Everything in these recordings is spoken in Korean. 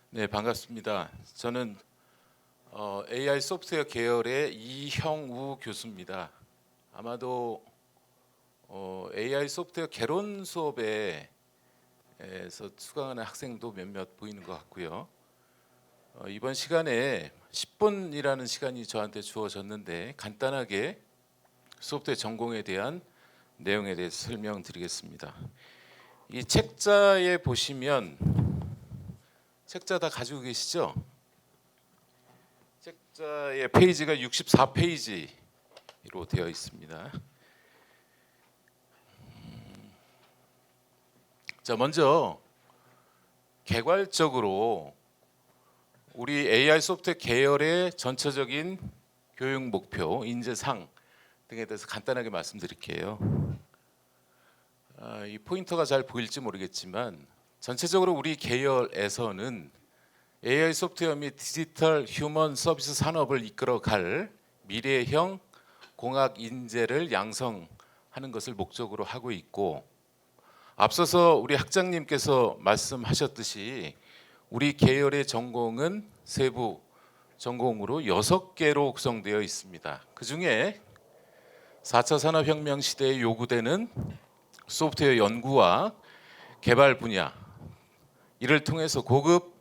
네, 반갑습니다. 저는 AI 소프트웨어 계열의 이형우 교수입니다. 아마도 AI 소프트웨어 개론 수업에서 수강하는 학생도 몇몇 보이는 것 같고요. 이번 시간에 10분이라는 시간이 저한테 주어졌는데 간단하게 소프트웨어 전공에 대한 내용에 대해서 설명드리겠습니다. 이 책자에 보시면 책자 다 가지고 계시죠? 책자의 페이지가 64페이지로 되어 있습니다. 자, 먼저 개괄적으로 우리 AI 소프트웨어 계열의 전체적인 교육 목표, 인재상 등에 대해서 간단하게 말씀드릴게요. 이 포인터가 잘 보일지 모르겠지만 전체적으로 우리 계열에서는 AI 소프트웨어 및 디지털 휴먼 서비스 산업을 이끌어갈 미래형 공학 인재를 양성하는 것을 목적으로 하고 있고, 앞서서 우리 학장님께서 말씀하셨듯이 우리 계열의 전공은 세부 전공으로 6개로 구성되어 있습니다. 그중에 4차 산업혁명 시대에 요구되는 소프트웨어 연구와 개발 분야, 이를 통해서 고급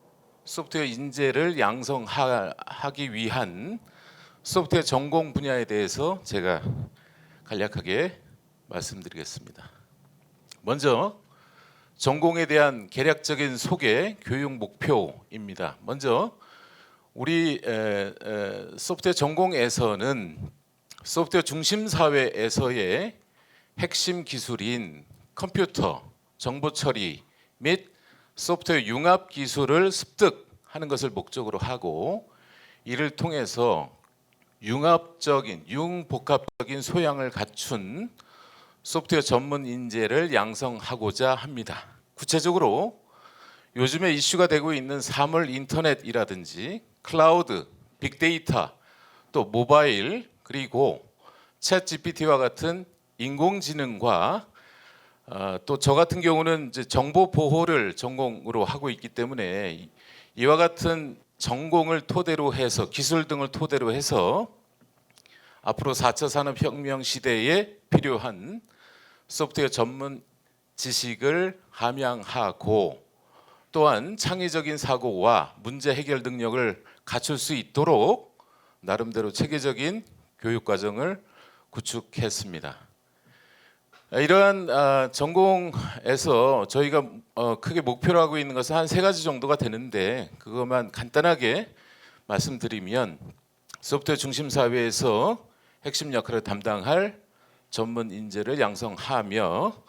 소프트웨어 인재를 양성하기 위한 소프트웨어 전공 분야에 대해서 제가 간략하게 말씀드리겠습니다. 먼저 전공에 대한 개략적인 소개, 교육 목표입니다. 먼저 우리 소프트웨어 전공에서는 소프트웨어 중심 사회에서의 핵심 기술인 컴퓨터, 정보 처리 및 소프트웨어 융합 기술을 습득하는 것을 목적으로 하고, 이를 통해서 융복합적인 소양을 갖춘 소프트웨어 전문 인재를 양성하고자 합니다. 구체적으로 요즘에 이슈가 되고 있는 사물 인터넷이라든지 클라우드, 빅데이터, 또 모바일, 그리고 챗 GPT와 같은 인공지능과 또 저 같은 경우는 이제 정보 보호를 전공으로 하고 있기 때문에 이와 같은 전공을 토대로 해서, 기술 등을 토대로 해서 앞으로 4차 산업혁명 시대에 필요한 소프트웨어 전문 지식을 함양하고, 또한 창의적인 사고와 문제 해결 능력을 갖출 수 있도록 나름대로 체계적인 교육 과정을 구축했습니다. 이러한 전공에서 저희가 크게 목표로 하고 있는 것은 한 3가지 정도가 되는데, 그것만 간단하게 말씀드리면, 소프트웨어 중심 사회에서 핵심 역할을 담당할 전문 인재를 양성하며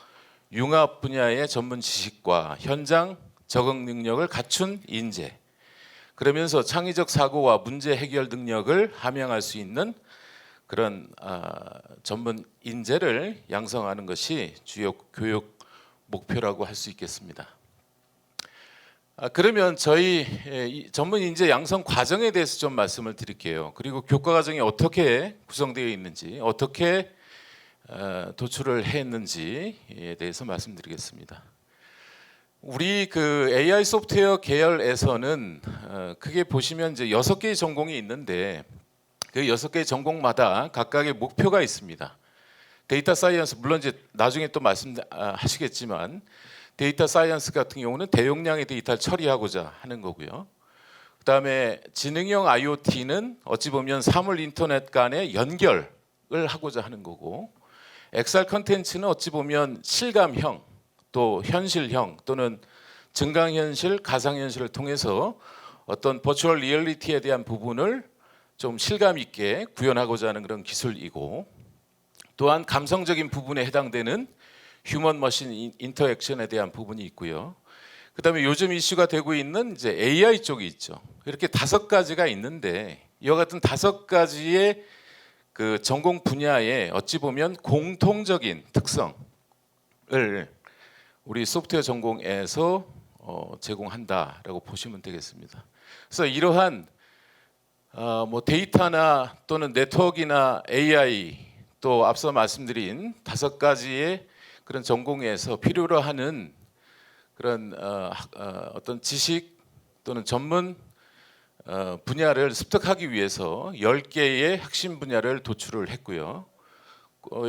융합 분야의 전문 지식과 현장 적응 능력을 갖춘 인재, 그러면서 창의적 사고와 문제 해결 능력을 함양할 수 있는 그런 전문 인재를 양성하는 것이 주요 교육 목표라고 할 수 있겠습니다. 그러면 저희 전문 인재 양성 과정에 대해서 좀 말씀을 드릴게요. 그리고 교과 과정이 어떻게 구성되어 있는지, 어떻게 도출을 했는지에 대해서 말씀드리겠습니다. 우리 그 AI 소프트웨어 계열에서는 크게 보시면 이제 6개의 전공이 있는데, 그 6개의 전공마다 각각의 목표가 있습니다. 데이터 사이언스, 물론 이제 나중에 또 말씀하시겠지만 데이터 사이언스 같은 경우는 대용량의 데이터를 처리하고자 하는 거고요. 그다음에 지능형 IoT는 어찌 보면 사물 인터넷 간의 연결을 하고자 하는 거고, XR 컨텐츠는 어찌 보면 실감형, 또 현실형 또는 증강현실, 가상현실을 통해서 어떤 버추얼 리얼리티에 대한 부분을 좀 실감 있게 구현하고자 하는 그런 기술이고, 또한 감성적인 부분에 해당되는 휴먼 머신 인터액션에 대한 부분이 있고요. 그다음에 요즘 이슈가 되고 있는 이제 AI 쪽이 있죠. 이렇게 5가지가 있는데, 이와 같은 5가지의 그 전공 분야에 어찌 보면 공통적인 특성을 우리 소프트웨어 전공에서 제공한다라고 보시면 되겠습니다. 그래서 이러한 뭐 데이터나 또는 네트워크나 AI, 또 앞서 말씀드린 5가지의 그런 전공에서 필요로 하는 그런 어떤 지식 또는 전문 분야를 습득하기 위해서 10개의 핵심 분야를 도출을 했고요.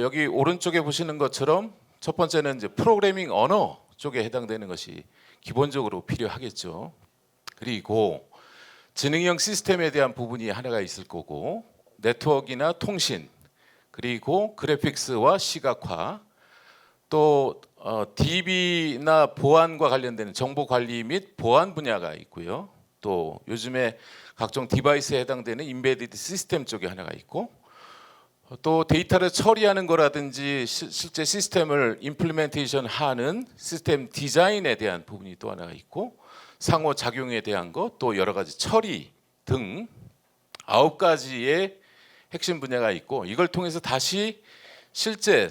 여기 오른쪽에 보시는 것처럼 첫 번째는 이제 프로그래밍 언어 쪽에 해당되는 것이 기본적으로 필요하겠죠. 그리고 지능형 시스템에 대한 부분이 하나가 있을 거고, 네트워크나 통신, 그리고 그래픽스와 시각화, 또 DB나 보안과 관련되는 정보 관리 및 보안 분야가 있고요. 또 요즘에 각종 디바이스에 해당되는 인베디드 시스템 쪽에 하나가 있고, 또 데이터를 처리하는 거라든지 실제 시스템을 임플리멘테이션 하는 시스템 디자인에 대한 부분이 또 하나가 있고, 상호작용에 대한 것, 또 여러 가지 처리 등 9가지의 핵심 분야가 있고, 이걸 통해서 다시 실제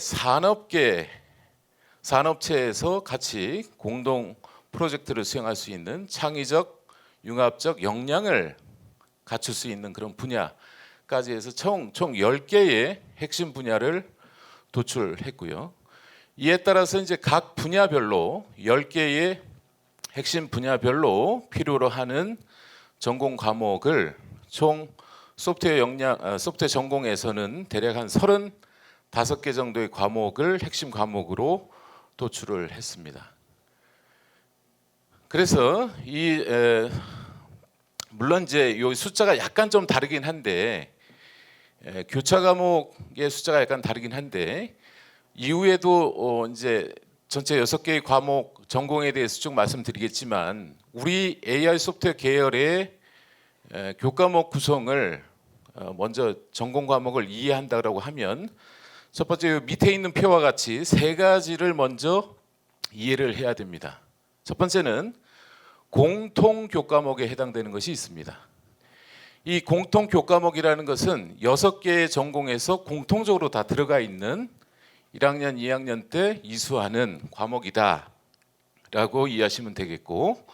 산업체에서 같이 공동 프로젝트를 수행할 수 있는 창의적, 융합적 역량을 갖출 수 있는 그런 분야까지 해서 총 10개의 핵심 분야를 도출했고요. 이에 따라서 이제 각 분야별로 10개의 핵심 분야별로 필요로 하는 전공 과목을 총 소프트웨어 전공에서는 대략 한 35개 정도의 과목을 핵심 과목으로 도출을 했습니다. 그래서 물론 이제 이 숫자가 약간 좀 다르긴 한데, 교차 과목의 숫자가 약간 다르긴 한데, 이후에도 이제 전체 6개의 과목 전공에 대해서 쭉 말씀드리겠지만, 우리 AI 소프트웨어 계열의 교과목 구성을 먼저 전공 과목을 이해한다고 하면, 첫 번째 밑에 있는 표와 같이 3가지를 먼저 이해를 해야 됩니다. 첫 번째는 공통 교과목에 해당되는 것이 있습니다. 이 공통 교과목이라는 것은 6개의 전공에서 공통적으로 다 들어가 있는 1학년, 2학년 때 이수하는 과목이다 라고 이해하시면 되겠고,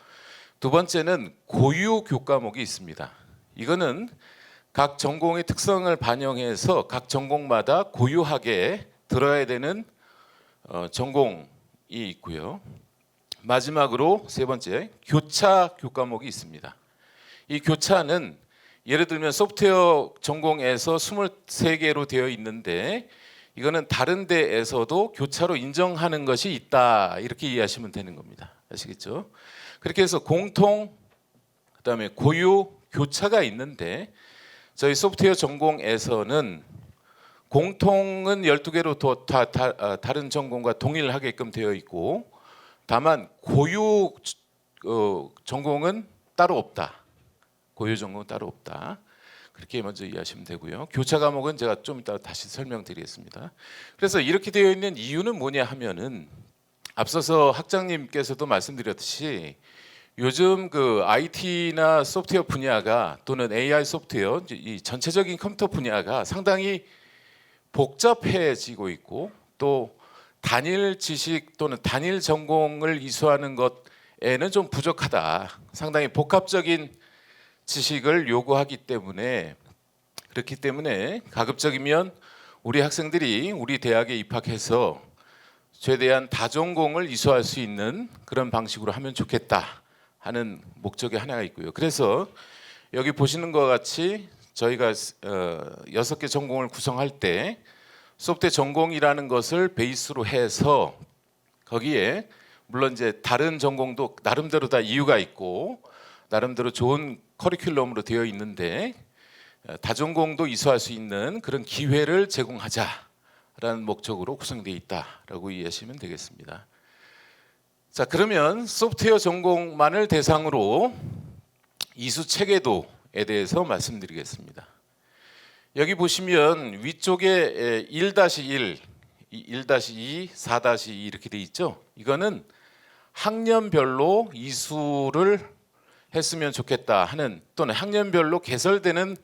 두 번째는 고유 교과목이 있습니다. 이거는 각 전공의 특성을 반영해서 각 전공마다 고유하게 들어야 되는 전공이 있고요. 마지막으로 세 번째, 교차 교과목이 있습니다. 이 교차는 예를 들면 소프트웨어 전공에서 23개로 되어 있는데, 이거는 다른 데에서도 교차로 인정하는 것이 있다, 이렇게 이해하시면 되는 겁니다. 아시겠죠? 그렇게 해서 공통, 그다음에 고유, 교차가 있는데, 저희 소프트웨어 전공에서는 공통은 12개로 다른 전공과 동일하게끔 되어 있고, 다만 고유 전공은 따로 없다. 고유 전공은 따로 없다. 그렇게 먼저 이해하시면 되고요. 교차 과목은 제가 좀 이따 다시 설명드리겠습니다. 그래서 이렇게 되어 있는 이유는 뭐냐 하면은, 앞서서 학장님께서도 말씀드렸듯이 요즘 그 IT나 소프트웨어 분야가, 또는 AI 소프트웨어, 이 전체적인 컴퓨터 분야가 상당히 복잡해지고 있고, 또 단일 지식 또는 단일 전공을 이수하는 것에는 좀 부족하다. 상당히 복합적인 지식을 요구하기 때문에, 그렇기 때문에 가급적이면 우리 학생들이 우리 대학에 입학해서 최대한 다전공을 이수할 수 있는 그런 방식으로 하면 좋겠다 하는 목적이 하나가 있고요. 그래서 여기 보시는 것 같이 저희가 6개 전공을 구성할 때 소프트웨어 전공이라는 것을 베이스로 해서, 거기에 물론 이제 다른 전공도 나름대로 다 이유가 있고 나름대로 좋은 커리큘럼으로 되어 있는데, 다전공도 이수할 수 있는 그런 기회를 제공하자라는 목적으로 구성되어 있다라고 이해하시면 되겠습니다. 자, 그러면 소프트웨어 전공만을 대상으로 이수 체계도에 대해서 말씀드리겠습니다. 여기 보시면 위쪽에 1-1, 1-2, 4-2 이렇게 돼 있죠. 이거는 학년별로 이수를 했으면 좋겠다 하는, 또는 학년별로 개설되는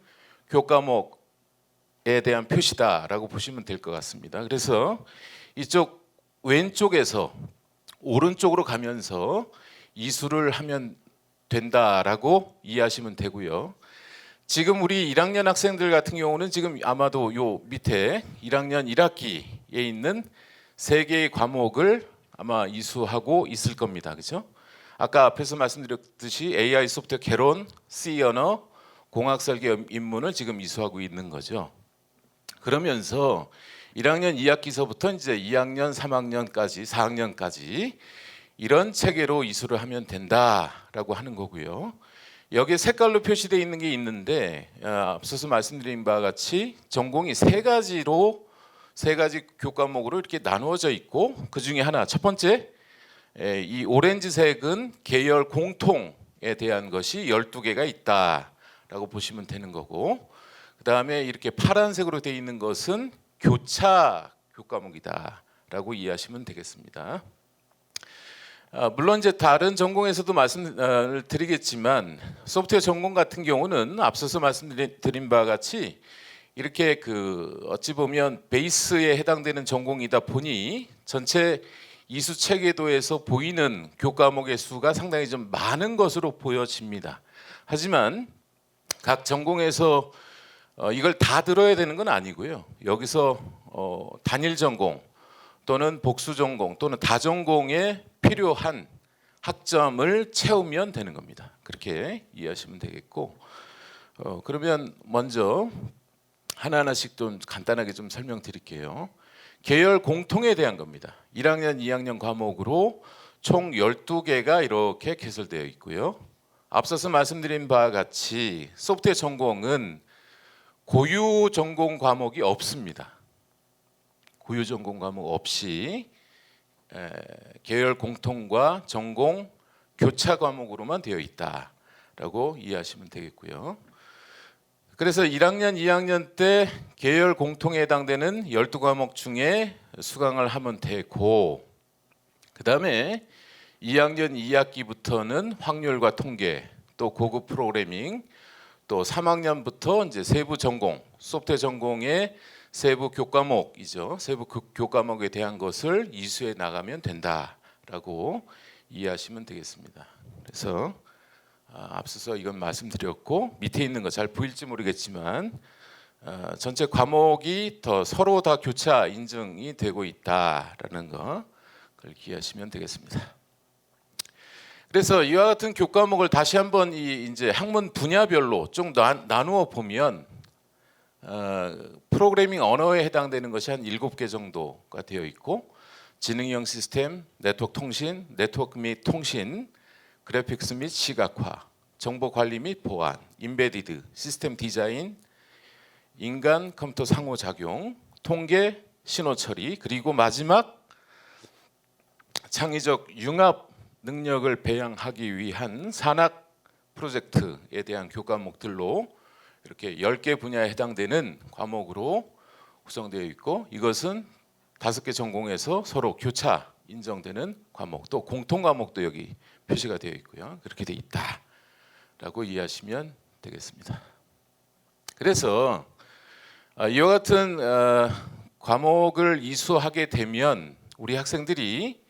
교과목에 대한 표시다라고 보시면 될 것 같습니다. 그래서 이쪽 왼쪽에서 오른쪽으로 가면서 이수를 하면 된다라고 이해하시면 되고요. 지금 우리 1학년 학생들 같은 경우는 지금 아마도 요 밑에 1학년 1학기에 있는 3개의 과목을 아마 이수하고 있을 겁니다. 그렇죠? 아까 앞에서 말씀드렸듯이 AI 소프트웨어 개론, C 언어, 공학 설계 입문을 지금 이수하고 있는 거죠. 그러면서 1학년 2학기서부터 이제 2학년, 3학년까지, 4학년까지 이런 체계로 이수를 하면 된다라고 하는 거고요. 여기에 색깔로 표시되어 있는 게 있는데 앞서서 말씀드린 바와 같이 전공이 세 가지 교과목으로 이렇게 나누어져 있고 그 중에 하나 첫 번째 이 오렌지색은 계열 공통에 대한 것이 12개가 있다라고 보시면 되는 거고 그 다음에 이렇게 파란색으로 되어 있는 것은 교차 교과목이다라고 이해하시면 되겠습니다. 물론 이제 다른 전공에서도 말씀을 드리겠지만 소프트웨어 전공 같은 경우는 앞서서 말씀드린 바와 같이 이렇게 어찌 보면 베이스에 해당되는 전공이다 보니 전체 이수 체계도에서 보이는 교과목의 수가 상당히 좀 많은 것으로 보여집니다. 하지만 각 전공에서 이걸 다 들어야 되는 건 아니고요. 여기서 단일 전공 또는 복수 전공 또는 다전공에 필요한 학점을 채우면 되는 겁니다. 그렇게 이해하시면 되겠고 그러면 먼저 하나하나씩 좀 간단하게 좀 설명드릴게요. 계열 공통에 대한 겁니다. 1학년, 2학년 과목으로 총 12개가 이렇게 개설되어 있고요. 앞서서 말씀드린 바와 같이 소프트웨어 전공은 고유 전공 과목이 없습니다. 고유 전공 과목 없이 계열 공통과 전공 교차 과목으로만 되어 있다라고 이해하시면 되겠고요. 그래서 1학년, 2학년 때 계열 공통에 해당되는 12과목 중에 수강을 하면 되고 그 다음에 2학년 2학기부터는 확률과 통계 또 고급 프로그래밍 또 3학년부터 이제 세부 전공, 소프트웨어 전공의 세부 교과목이죠. 세부 교과목에 대한 것을 이수해 나가면 된다라고 이해하시면 되겠습니다. 그래서 앞서서 이건 말씀드렸고 밑에 있는 거 잘 보일지 모르겠지만 전체 과목이 서로 다 교차 인증이 되고 있다라는 거 그걸 기억하시면 되겠습니다. 그래서 이와 같은 교과목을 다시 한번 이제 학문 분야별로 좀 나누어 보면 프로그래밍 언어에 해당되는 것이 한 7개 정도가 되어 있고 지능형 시스템, 네트워크 통신, 네트워크 및 통신, 그래픽스 및 시각화, 정보 관리 및 보안, 임베디드, 시스템 디자인, 인간 컴퓨터 상호작용, 통계, 신호 처리, 그리고 마지막 창의적 융합 능력을 배양하기 위한 산학 프로젝트에 대한 교과목들로 이렇게 10개 분야에 해당되는 과목으로 구성되어 있고 이것은 5개 전공에서 서로 교차 인정되는 과목 또 공통 과목도 여기 표시가 되어 있고요. 그렇게 되어 있다라고 이해하시면 되겠습니다. 그래서 이와 같은 과목을 이수하게 되면 우리 학생들이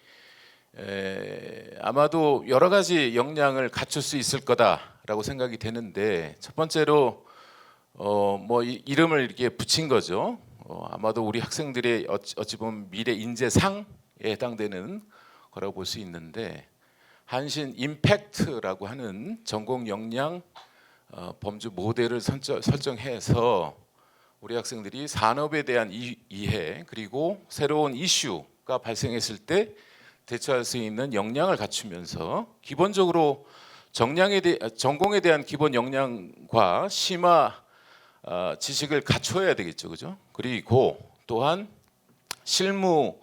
아마도 여러 가지 역량을 갖출 수 있을 거다라고 생각이 되는데 첫 번째로 이름을 이렇게 붙인 거죠. 아마도 우리 학생들의 어찌 보면 미래 인재상에 해당되는 거라고 볼 수 있는데 한신 임팩트라고 하는 전공 역량 범주 모델을 설정해서 우리 학생들이 산업에 대한 이해 그리고 새로운 이슈가 발생했을 때 대처할 수 있는 역량을 갖추면서 기본적으로 전공에 대한 기본 역량과 심화 지식을 갖춰야 되겠죠, 그죠? 그리고 또한 실무에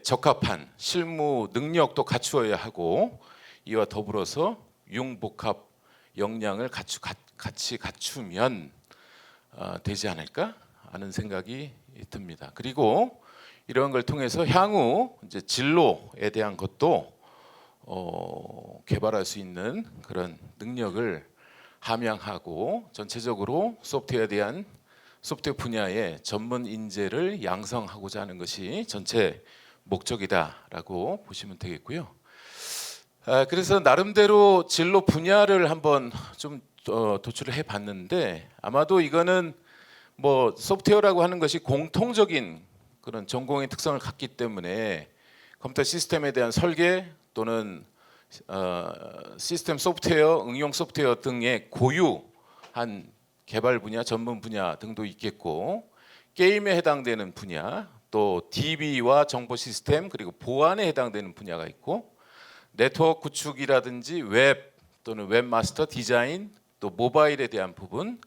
적합한 실무 능력도 갖추어야 하고 이와 더불어서 융복합 역량을 같이 갖추면 되지 않을까 하는 생각이 듭니다. 그리고 이런 걸 통해서 향후 이제 진로에 대한 것도 개발할 수 있는 그런 능력을 함양하고 전체적으로 소프트웨어 분야의 전문 인재를 양성하고자 하는 것이 전체 목적이다라고 보시면 되겠고요. 그래서 나름대로 진로 분야를 한번 좀 도출을 해봤는데 아마도 이거는 소프트웨어라고 하는 것이 공통적인 그런 전공의 특성을 갖기 때문에 컴퓨터 시스템에 대한 설계 또는 시스템 소프트웨어, 응용 소프트웨어 등의 고유한 개발 분야, 전문 분야 등도 있겠고, 게임에 해당되는 분야, 또 DB와 정보 시스템 그리고 보안에 해당되는 분야가 있고, 네트워크 구축이라든지 웹 또는 웹마스터 디자인, 또 모바일에 대한 부분,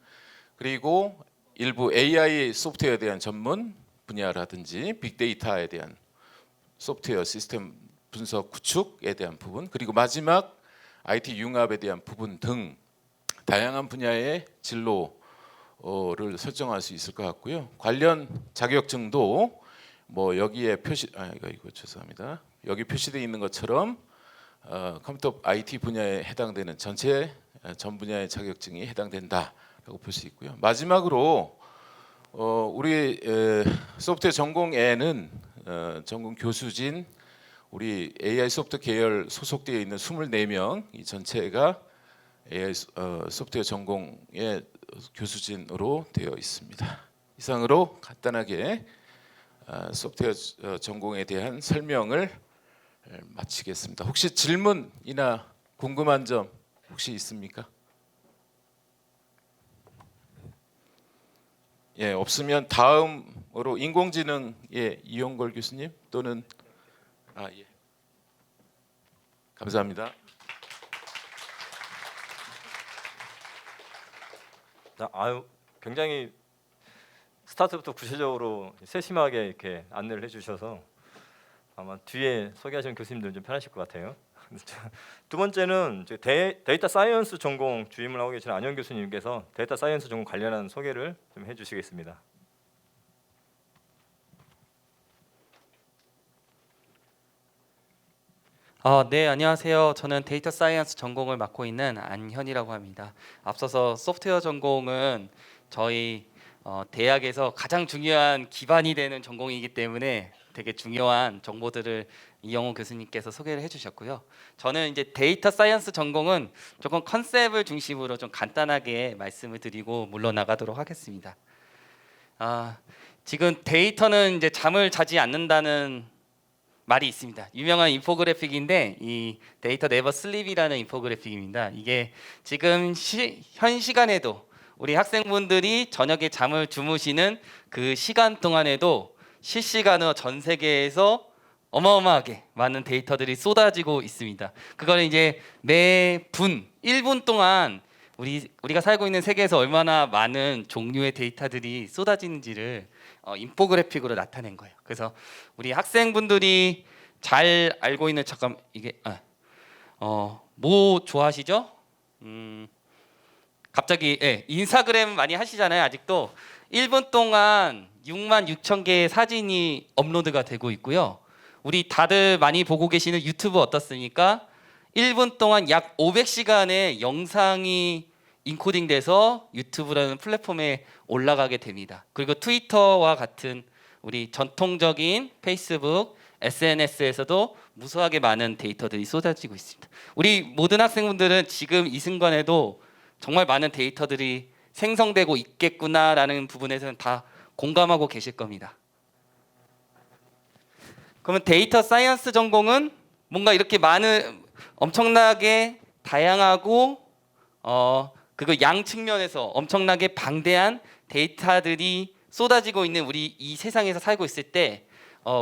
그리고 일부 AI 소프트웨어에 대한 전문 분야라든지 빅데이터에 대한 소프트웨어 시스템 분석 구축에 대한 부분, 그리고 마지막 IT 융합에 대한 부분 등 다양한 분야의 진로를 설정할 수 있을 것 같고요. 관련 자격증도 뭐 여기에 이거 죄송합니다. 여기 표시되어 있는 것처럼 컴퓨터 IT 분야에 해당되는 전체 전 분야의 자격증이 해당된다라고 볼 수 있고요. 마지막으로 우리 소프트웨어 전공에는 전공 교수진 우리 AI 소프트 계열 소속되어 있는 24명 이 전체가 AI 소프트웨어 전공의 교수진으로 되어 있습니다. 이상으로 간단하게 소프트웨어 전공에 대한 설명을 마치겠습니다. 혹시 질문이나 궁금한 점 혹시 있습니까? 예, 없으면 다음으로 인공지능의 이용걸 교수님 또는 예. 감사합니다. 굉장히 스타트부터 구체적으로 세심하게 이렇게 안내를 해주셔서 아마 뒤에 소개하시는 교수님들 좀 편하실 것 같아요. 두 번째는 데이터 사이언스 전공 주임을 하고 계시는 안현 교수님께서 데이터 사이언스 전공 관련한 소개를 좀 해주시겠습니다. 네, 안녕하세요. 저는 데이터 사이언스 전공을 맡고 있는 안현이라고 합니다. 앞서서 소프트웨어 전공은 저희 대학에서 가장 중요한 기반이 되는 전공이기 때문에 되게 중요한 정보들을 이영호 교수님께서 소개를 해주셨고요. 저는 이제 데이터 사이언스 전공은 조금 컨셉을 중심으로 좀 간단하게 말씀을 드리고 물러나가도록 하겠습니다. 지금 데이터는 이제 잠을 자지 않는다는 말이 있습니다. 유명한 인포그래픽인데 이 데이터 네버 슬립이라는 인포그래픽입니다. 이게 지금 현 시간에도 우리 학생분들이 저녁에 잠을 주무시는 그 시간 동안에도 실시간으로 전 세계에서 어마어마하게 많은 데이터들이 쏟아지고 있습니다. 그걸 이제 매분 1분 동안 우리가 살고 있는 세계에서 얼마나 많은 종류의 데이터들이 쏟아지는지를 인포그래픽으로 나타낸 거예요. 그래서 우리 학생분들이 잘 알고 있는 뭐 좋아하시죠? 갑자기 인스타그램 많이 하시잖아요. 아직도 1분 동안 6만 6천 개의 사진이 업로드가 되고 있고요. 우리 다들 많이 보고 계시는 유튜브 어떻습니까? 1분 동안 약 500시간의 영상이 인코딩돼서 유튜브라는 플랫폼에 올라가게 됩니다. 그리고 트위터와 같은 우리 전통적인 페이스북, SNS에서도 무수하게 많은 데이터들이 쏟아지고 있습니다. 우리 모든 학생분들은 지금 이 순간에도 정말 많은 데이터들이 생성되고 있겠구나라는 부분에서는 다 공감하고 계실 겁니다. 그러면 데이터 사이언스 전공은 뭔가 이렇게 많은 엄청나게 다양하고 그거 양 측면에서 엄청나게 방대한 데이터들이 쏟아지고 있는 우리 이 세상에서 살고 있을 때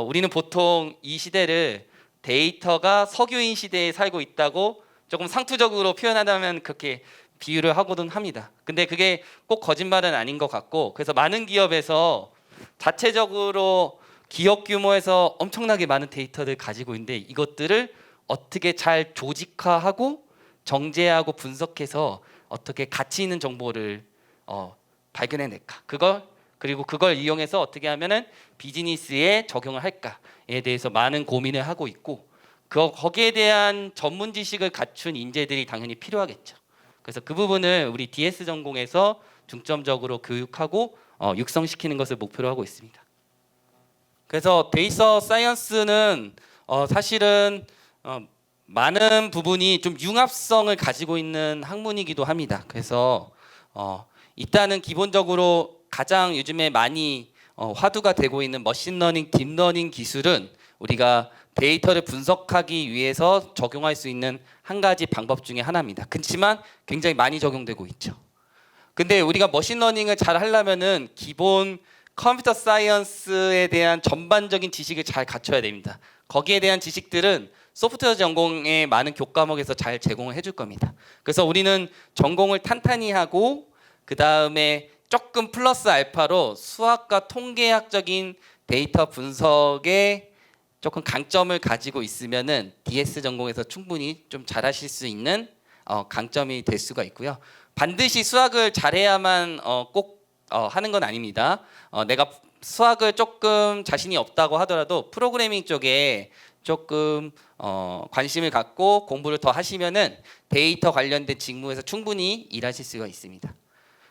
우리는 보통 이 시대를 데이터가 석유인 시대에 살고 있다고 조금 상투적으로 표현하자면 그렇게 비유를 하고는 합니다. 근데 그게 꼭 거짓말은 아닌 것 같고, 그래서 많은 기업에서 자체적으로 기업 규모에서 엄청나게 많은 데이터를 가지고 있는데 이것들을 어떻게 잘 조직화하고 정제하고 분석해서 어떻게 가치 있는 정보를 발견해낼까, 그리고 그걸 이용해서 어떻게 하면은 비즈니스에 적용을 할까에 대해서 많은 고민을 하고 있고, 거기에 대한 전문 지식을 갖춘 인재들이 당연히 필요하겠죠. 그래서 그 부분을 우리 DS 전공에서 중점적으로 교육하고 육성시키는 것을 목표로 하고 있습니다. 그래서 데이터 사이언스는 사실은 많은 부분이 좀 융합성을 가지고 있는 학문이기도 합니다. 그래서 일단은 기본적으로 가장 요즘에 많이 화두가 되고 있는 머신러닝, 딥러닝 기술은 우리가 데이터를 분석하기 위해서 적용할 수 있는 한 가지 방법 중에 하나입니다. 그렇지만 굉장히 많이 적용되고 있죠. 근데 우리가 머신러닝을 잘 하려면은 기본 컴퓨터 사이언스에 대한 전반적인 지식을 잘 갖춰야 됩니다. 거기에 대한 지식들은 소프트웨어 전공의 많은 교과목에서 잘 제공을 해줄 겁니다. 그래서 우리는 전공을 탄탄히 하고 그 다음에 조금 플러스 알파로 수학과 통계학적인 데이터 분석에 조금 강점을 가지고 있으면은 DS 전공에서 충분히 좀 잘하실 수 있는 강점이 될 수가 있고요. 반드시 수학을 잘해야만 꼭 하는 건 아닙니다. 내가 수학을 조금 자신이 없다고 하더라도 프로그래밍 쪽에 조금 관심을 갖고 공부를 더 하시면은 데이터 관련된 직무에서 충분히 일하실 수가 있습니다.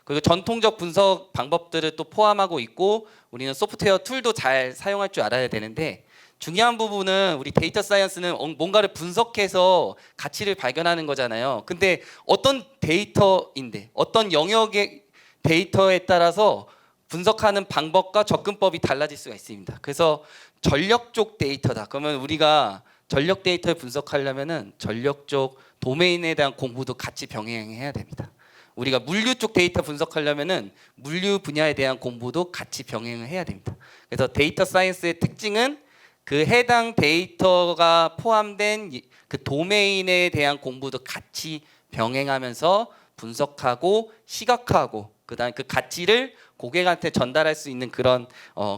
그리고 전통적 분석 방법들을 또 포함하고 있고 우리는 소프트웨어 툴도 잘 사용할 줄 알아야 되는데 중요한 부분은 우리 데이터 사이언스는 뭔가를 분석해서 가치를 발견하는 거잖아요. 근데 어떤 데이터인데 어떤 영역의 데이터에 따라서 분석하는 방법과 접근법이 달라질 수가 있습니다. 그래서 전력 쪽 데이터다. 그러면 우리가 전력 데이터를 분석하려면은 전력 쪽 도메인에 대한 공부도 같이 병행해야 됩니다. 우리가 물류 쪽 데이터 분석하려면은 물류 분야에 대한 공부도 같이 병행을 해야 됩니다. 그래서 데이터 사이언스의 특징은 그 해당 데이터가 포함된 그 도메인에 대한 공부도 같이 병행하면서 분석하고 시각화하고 그다음에 그 가치를 고객한테 전달할 수 있는 그런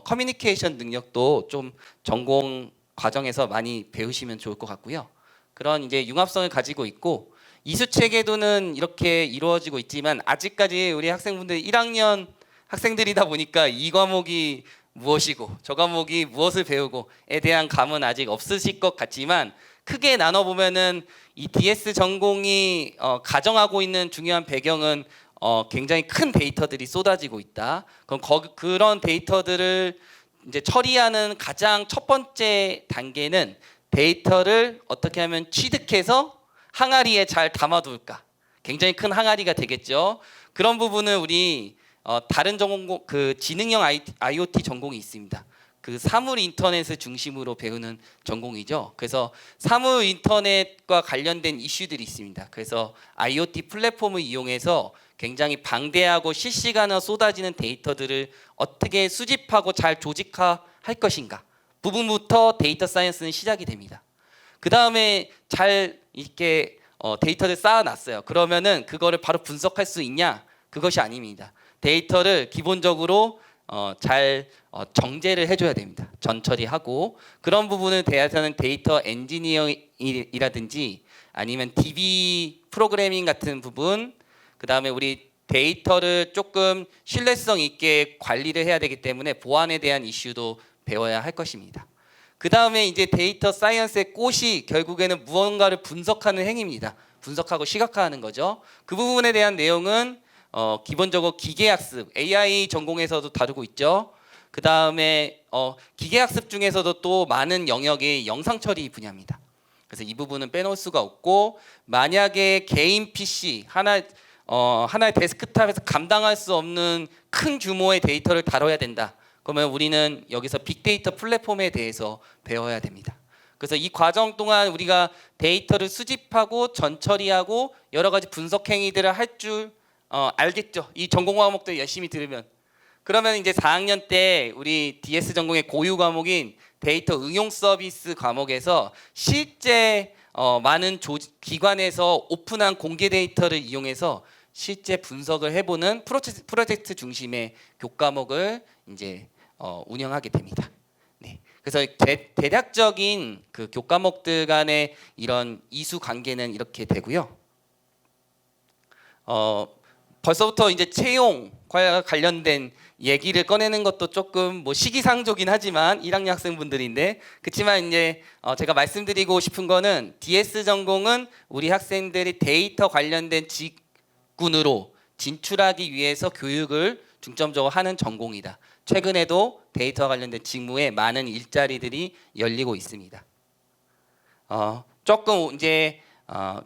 커뮤니케이션 능력도 좀 전공 과정에서 많이 배우시면 좋을 것 같고요. 그런 이제 융합성을 가지고 있고 이수 체계도는 이렇게 이루어지고 있지만 아직까지 우리 학생분들 1학년 학생들이다 보니까 이 과목이 무엇이고 저 과목이 무엇을 배우고에 대한 감은 아직 없으실 것 같지만 크게 나눠 보면은 이 DS 전공이 가정하고 있는 중요한 배경은 굉장히 큰 데이터들이 쏟아지고 있다. 그럼 그런 데이터들을 이제 처리하는 가장 첫 번째 단계는 데이터를 어떻게 하면 취득해서 항아리에 잘 담아둘까. 굉장히 큰 항아리가 되겠죠. 그런 부분은 우리 다른 전공 그 지능형 IoT 전공이 있습니다. 그 사물 인터넷을 중심으로 배우는 전공이죠. 그래서 사물 인터넷과 관련된 이슈들이 있습니다. 그래서 IoT 플랫폼을 이용해서 굉장히 방대하고 실시간으로 쏟아지는 데이터들을 어떻게 수집하고 잘 조직화할 것인가 부분부터 데이터 사이언스는 시작이 됩니다. 그 다음에 잘 이렇게 데이터를 쌓아놨어요. 그러면은 그거를 바로 분석할 수 있냐? 그것이 아닙니다. 데이터를 기본적으로 잘 정제를 해줘야 됩니다. 전처리하고 그런 부분에 대해서는 데이터 엔지니어이라든지 아니면 DB 프로그래밍 같은 부분, 그 다음에 우리 데이터를 조금 신뢰성 있게 관리를 해야 되기 때문에 보안에 대한 이슈도 배워야 할 것입니다. 그 다음에 이제 데이터 사이언스의 꽃이 결국에는 무언가를 분석하는 행위입니다. 분석하고 시각화하는 거죠. 그 부분에 대한 내용은 기본적으로 기계학습, AI 전공에서도 다루고 있죠. 그 다음에 기계학습 중에서도 또 많은 영역이 영상 처리 분야입니다. 그래서 이 부분은 빼놓을 수가 없고 만약에 개인 PC 하나의 데스크탑에서 감당할 수 없는 큰 규모의 데이터를 다뤄야 된다. 그러면 우리는 여기서 빅데이터 플랫폼에 대해서 배워야 됩니다. 그래서 이 과정 동안 우리가 데이터를 수집하고 전처리하고 여러 가지 분석 행위들을 할 줄 알겠죠. 이 전공 과목들 열심히 들으면. 그러면 이제 4학년 때 우리 DS 전공의 고유 과목인 데이터 응용 서비스 과목에서 실제 많은 기관에서 오픈한 공개 데이터를 이용해서 실제 분석을 해보는 프로젝트 중심의 교과목을 이제 운영하게 됩니다. 네. 그래서 대략적인 그 교과목들 간의 이런 이수 관계는 이렇게 되고요. 벌써부터 이제 채용과 관련된 얘기를 꺼내는 것도 조금 뭐 시기상조긴 하지만 1학년 학생분들인데 그렇지만 이제 제가 말씀드리고 싶은 거는 DS 전공은 우리 학생들이 데이터 관련된 직군으로 진출하기 위해서 교육을 중점적으로 하는 전공이다. 최근에도 데이터 관련된 직무에 많은 일자리들이 열리고 있습니다. 조금 이제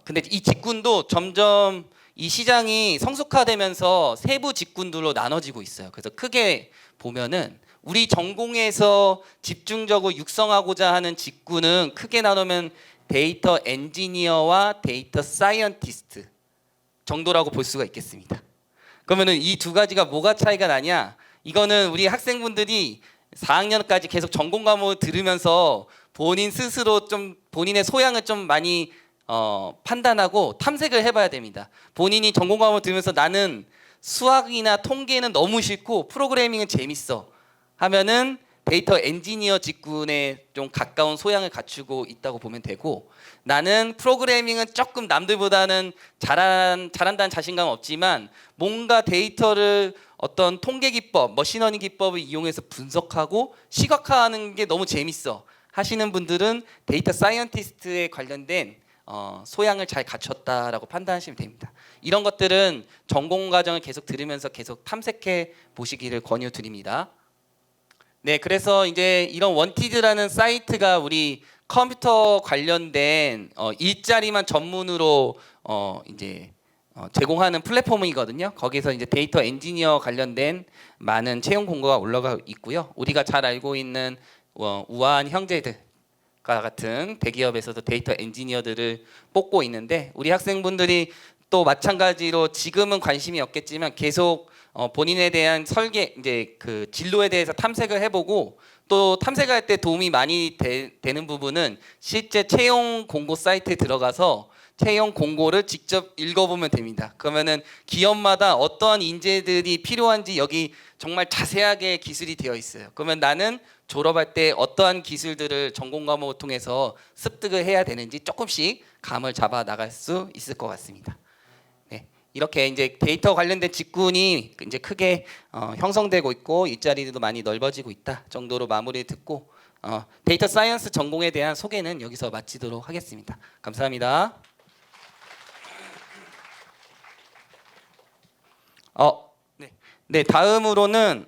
근데 이 직군도 점점 이 시장이 성숙화되면서 세부 직군들로 나눠지고 있어요. 그래서 크게 보면은 우리 전공에서 집중적으로 육성하고자 하는 직군은 크게 나누면 데이터 엔지니어와 데이터 사이언티스트 정도라고 볼 수가 있겠습니다. 그러면은 이 두 가지가 뭐가 차이가 나냐? 이거는 우리 학생분들이 4학년까지 계속 전공 과목을 들으면서 본인 스스로 좀 본인의 소양을 좀 많이 판단하고 탐색을 해봐야 됩니다. 본인이 전공 과목을 들으면서 나는 수학이나 통계는 너무 싫고 프로그래밍은 재밌어 하면은 데이터 엔지니어 직군에 좀 가까운 소양을 갖추고 있다고 보면 되고, 나는 프로그래밍은 조금 남들보다는 잘한다는 자신감은 없지만 뭔가 데이터를 어떤 통계 기법, 머신러닝 기법을 이용해서 분석하고 시각화하는 게 너무 재밌어 하시는 분들은 데이터 사이언티스트에 관련된 소양을 잘 갖췄다라고 판단하시면 됩니다. 이런 것들은 전공 과정을 계속 들으면서 계속 탐색해 보시기를 권유드립니다. 네, 그래서 이제 이런 원티드라는 사이트가 우리 컴퓨터 관련된 일자리만 전문으로 이제 제공하는 플랫폼이거든요. 거기서 이제 데이터 엔지니어 관련된 많은 채용 공고가 올라가 있고요. 우리가 잘 알고 있는 우아한 형제들과 같은 대기업에서도 데이터 엔지니어들을 뽑고 있는데, 우리 학생분들이 또 마찬가지로 지금은 관심이 없겠지만 계속 본인에 대한 설계, 이제 그 진로에 대해서 탐색을 해보고, 또 탐색할 때 도움이 많이 되는 부분은 실제 채용 공고 사이트에 들어가서 채용 공고를 직접 읽어보면 됩니다. 그러면은 기업마다 어떠한 인재들이 필요한지 여기 정말 자세하게 기술이 되어 있어요. 그러면 나는 졸업할 때 어떠한 기술들을 전공 과목을 통해서 습득을 해야 되는지 조금씩 감을 잡아 나갈 수 있을 것 같습니다. 네, 이렇게 이제 데이터 관련된 직군이 이제 크게 형성되고 있고 일자리도 많이 넓어지고 있다 정도로 마무리 듣고 데이터 사이언스 전공에 대한 소개는 여기서 마치도록 하겠습니다. 감사합니다. 네, 다음으로는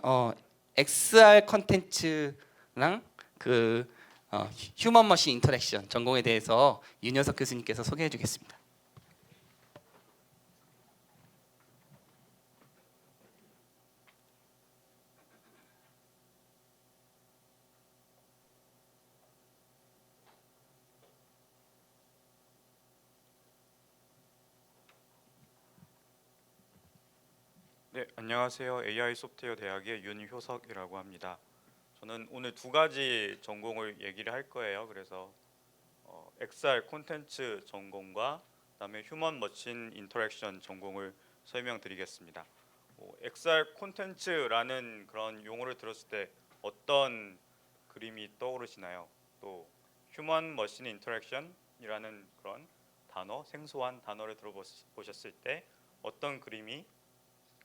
XR 컨텐츠랑 그 휴먼 머신 인터랙션 전공에 대해서 윤현석 교수님께서 소개해 주겠습니다. 네, 안녕하세요. AI 소프트웨어 대학의 윤효석이라고 합니다. 저는 오늘 두 가지 전공을 얘기를 할 거예요. 그래서 XR 콘텐츠 전공과 그다음에 휴먼 머신 인터랙션 전공을 설명드리겠습니다. XR 콘텐츠라는 그런 용어를 들었을 때 어떤 그림이 떠오르시나요? 또 휴먼 머신 인터랙션이라는 그런 단어, 생소한 단어를 들어보셨을 때 어떤 그림이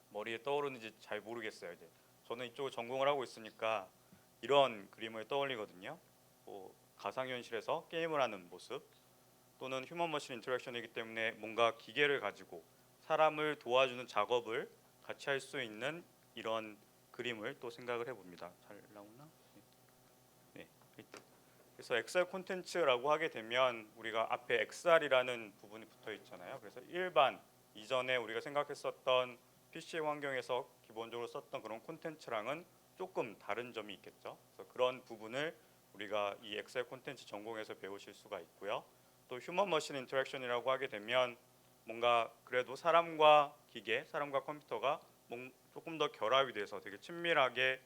머리에 떠오르는지 잘 모르겠어요. 이제 저는 이쪽 전공을 하고 있으니까 이런 그림을 떠올리거든요. 가상현실에서 게임을 하는 모습, 또는 휴먼 머신 인터랙션이기 때문에 뭔가 기계를 가지고 사람을 도와주는 작업을 같이 할 수 있는 이런 그림을 또 생각을 해봅니다. 잘 나오나? 네. 그래서 XR 콘텐츠라고 하게 되면 우리가 앞에 XR이라는 부분이 붙어 있잖아요. 그래서 일반 이전에 우리가 생각했었던 PC 환경에서 기본적으로 썼던 그런 콘텐츠랑은 조금 다른 점이 있겠죠. 그래서 그런 부분을 우리가 이 XR 콘텐츠 전공에서 배우실 수가 있고요. 또 휴먼 머신 인터랙션이라고 하게 되면 뭔가 그래도 사람과 기계, 사람과 컴퓨터가 조금 더 결합이 돼서 되게 친밀하게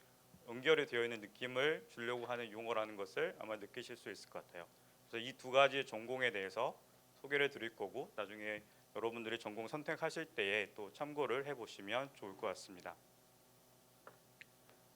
연결이 되어 있는 느낌을 주려고 하는 용어라는 것을 아마 느끼실 수 있을 것 같아요. 그래서 이 두 가지 전공에 대해서 소개를 드릴 거고, 나중에 여러분들이 전공 선택하실 때에 또 참고를 해보시면 좋을 것 같습니다.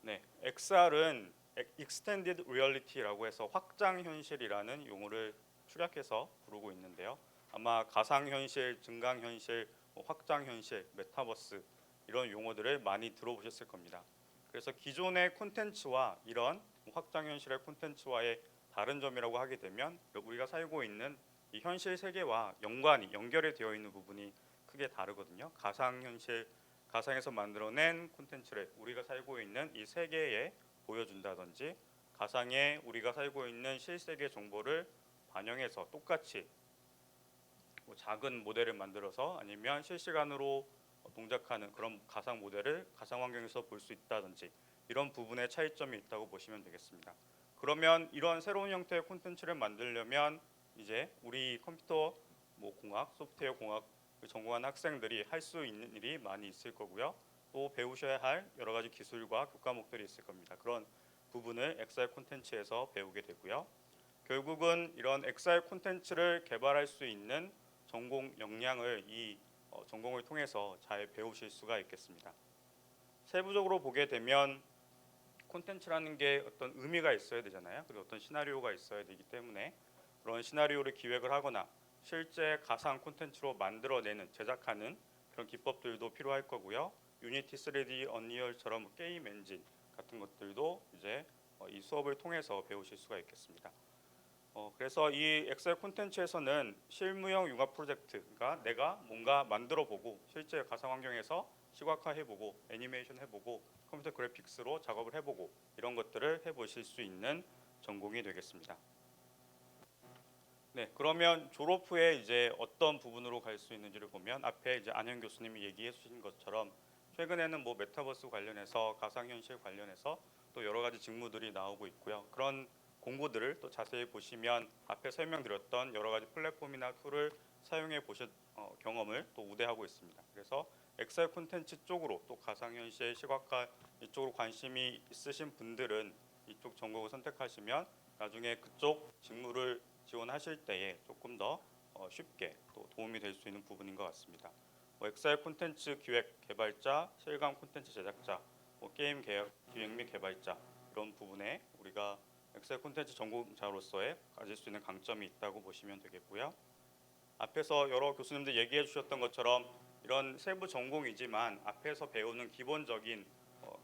네, XR은 Extended Reality라고 해서 확장현실이라는 용어를 축약해서 부르고 있는데요. 아마 가상현실, 증강현실, 확장현실, 메타버스 이런 용어들을 많이 들어보셨을 겁니다. 그래서 기존의 콘텐츠와 이런 확장현실의 콘텐츠와의 다른 점이라고 하게 되면 우리가 살고 있는 이 현실 세계와 연결이 되어 있는 부분이 크게 다르거든요. 가상현실, 가상에서 만들어낸 콘텐츠를 우리가 살고 있는 이 세계에 보여준다든지, 가상에 우리가 살고 있는 실세계 정보를 반영해서 똑같이 작은 모델을 만들어서 아니면 실시간으로 동작하는 그런 가상 모델을 가상 환경에서 볼 수 있다든지, 이런 부분의 차이점이 있다고 보시면 되겠습니다. 그러면 이런 새로운 형태의 콘텐츠를 만들려면 이제 우리 컴퓨터 뭐 공학, 소프트웨어 공학 전공한 학생들이 할 수 있는 일이 많이 있을 거고요. 또 배우셔야 할 여러 가지 기술과 교과목들이 있을 겁니다. 그런 부분을 XR 콘텐츠에서 배우게 되고요. 결국은 이런 XR 콘텐츠를 개발할 수 있는 전공 역량을 이 전공을 통해서 잘 배우실 수가 있겠습니다. 세부적으로 보게 되면 콘텐츠라는 게 어떤 의미가 있어야 되잖아요. 그리고 어떤 시나리오가 있어야 되기 때문에 그런 시나리오를 기획을 하거나 실제 가상 콘텐츠로 만들어내는 제작하는 그런 기법들도 필요할 거고요. 유니티 3D, 언리얼처럼 게임 엔진 같은 것들도 이제 이 수업을 통해서 배우실 수가 있겠습니다. 그래서 이 엑셀 콘텐츠에서는 실무형 융합 프로젝트, 그러니까 내가 뭔가 만들어보고 실제 가상 환경에서 시각화해보고 애니메이션 해보고 컴퓨터 그래픽스로 작업을 해보고 이런 것들을 해보실 수 있는 전공이 되겠습니다. 네, 그러면 졸업 후에 이제 어떤 부분으로 갈 수 있는지를 보면 앞에 이제 안현 교수님이 얘기해 주신 것처럼 최근에는 뭐 메타버스 관련해서 가상현실 관련해서 또 여러 가지 직무들이 나오고 있고요. 그런 공고들을 또 자세히 보시면 앞에 설명드렸던 여러 가지 플랫폼이나 툴을 사용해 보신 경험을 또 우대하고 있습니다. 그래서 엑셀 콘텐츠 쪽으로 또 가상현실 시각화 이쪽으로 관심이 있으신 분들은 이쪽 전공을 선택하시면 나중에 그쪽 직무를 지원하실 때에 조금 더 쉽게 또 도움이 될 수 있는 부분인 것 같습니다. XR 콘텐츠 기획 개발자, 실감 콘텐츠 제작자, 게임 기획 및 개발자 이런 부분에 우리가 XR 콘텐츠 전공자로서의 가질 수 있는 강점이 있다고 보시면 되겠고요. 앞에서 여러 교수님들 얘기해 주셨던 것처럼 이런 세부 전공이지만 앞에서 배우는 기본적인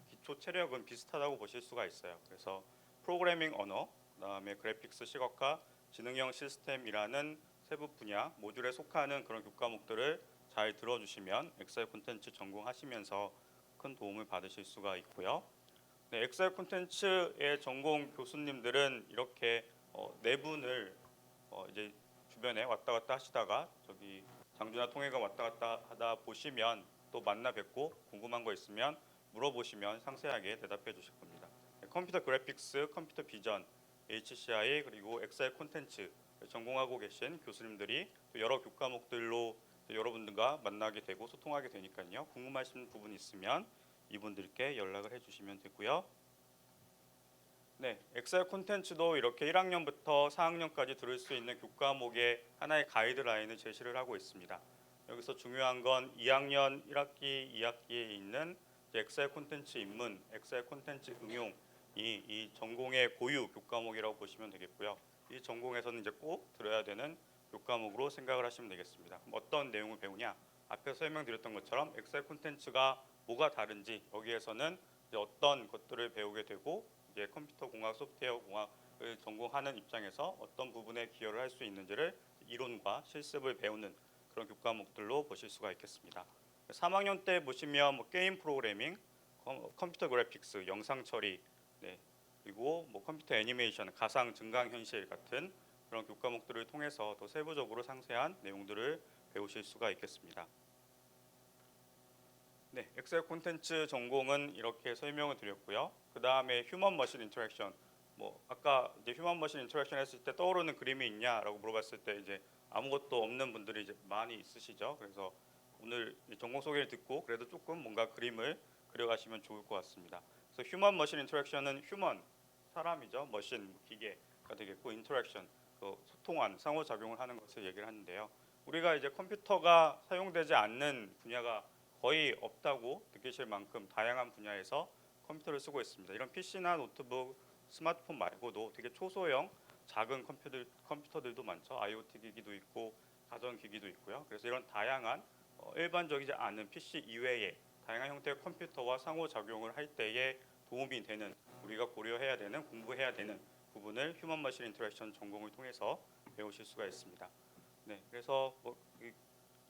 기초 체력은 비슷하다고 보실 수가 있어요. 그래서 프로그래밍 언어, 그다음에 그래픽스 시각화, 지능형 시스템이라는 세부 분야 모듈에 속하는 그런 교과목들을 잘 들어주시면 엑셀 콘텐츠 전공하시면서 큰 도움을 받으실 수가 있고요. 네, 엑셀 콘텐츠의 전공 교수님들은 이렇게 네 분을 이제 주변에 왔다 갔다 하시다가 저기 장주나 통해가 왔다 갔다 하다 보시면 또 만나 뵙고 궁금한 거 있으면 물어보시면 상세하게 대답해 주실 겁니다. 네, 컴퓨터 그래픽스, 컴퓨터 비전, HCI 그리고 엑셀 콘텐츠 전공하고 계신 교수님들이 또 여러 교과목들로 여러분들과 만나게 되고 소통하게 되니까요. 궁금하신 부분 있으면 이분들께 연락을 해주시면 되고요. 네, 엑셀 콘텐츠도 이렇게 1학년부터 4학년까지 들을 수 있는 교과목의 하나의 가이드라인을 제시를 하고 있습니다. 여기서 중요한 건 2학년 1학기, 2학기에 있는 엑셀 콘텐츠 입문, 엑셀 콘텐츠 응용 이 전공의 고유 교과목이라고 보시면 되겠고요. 이 전공에서는 이제 꼭 들어야 되는 교과목으로 생각을 하시면 되겠습니다. 그럼 어떤 내용을 배우냐? 앞에 설명드렸던 것처럼 엑셀 콘텐츠가 뭐가 다른지 여기에서는 이제 어떤 것들을 배우게 되고 이제 컴퓨터 공학, 소프트웨어 공학을 전공하는 입장에서 어떤 부분에 기여를 할 수 있는지를 이론과 실습을 배우는 그런 교과목들로 보실 수가 있겠습니다. 3학년 때 보시면 뭐 게임 프로그래밍, 컴퓨터 그래픽스, 영상 처리, 네, 그리고 뭐 컴퓨터 애니메이션, 가상 증강 현실 같은 그런 교과목들을 통해서 더 세부적으로 상세한 내용들을 배우실 수가 있겠습니다. 네, 엑셀 콘텐츠 전공은 이렇게 설명을 드렸고요. 그 다음에 휴먼 머신 인터랙션. 뭐 아까 이제 휴먼 머신 인터랙션 했을 때 떠오르는 그림이 있냐라고 물어봤을 때 이제 아무것도 없는 분들이 이제 많이 있으시죠. 그래서 오늘 전공 소개를 듣고 그래도 조금 뭔가 그림을 그려가시면 좋을 것 같습니다. 그래서 휴먼 머신 인터랙션은 휴먼 사람이죠, 머신 기계가 되겠고 인터랙션 소통한 상호작용을 하는 것을 얘기를 하는데요. 우리가 이제 컴퓨터가 사용되지 않는 분야가 거의 없다고 느끼실 만큼 다양한 분야에서 컴퓨터를 쓰고 있습니다. 이런 PC나 노트북, 스마트폰 말고도 되게 초소형 작은 컴퓨터들도 많죠. IoT 기기도 있고 가전 기기도 있고요. 그래서 이런 다양한 일반적이지 않은 PC 이외의 다양한 형태의 컴퓨터와 상호작용을 할 때에 도움이 되는 우리가 고려해야 되는 공부해야 되는 부분을 휴먼 머신 인터랙션 전공을 통해서 배우실 수가 있습니다. 네, 그래서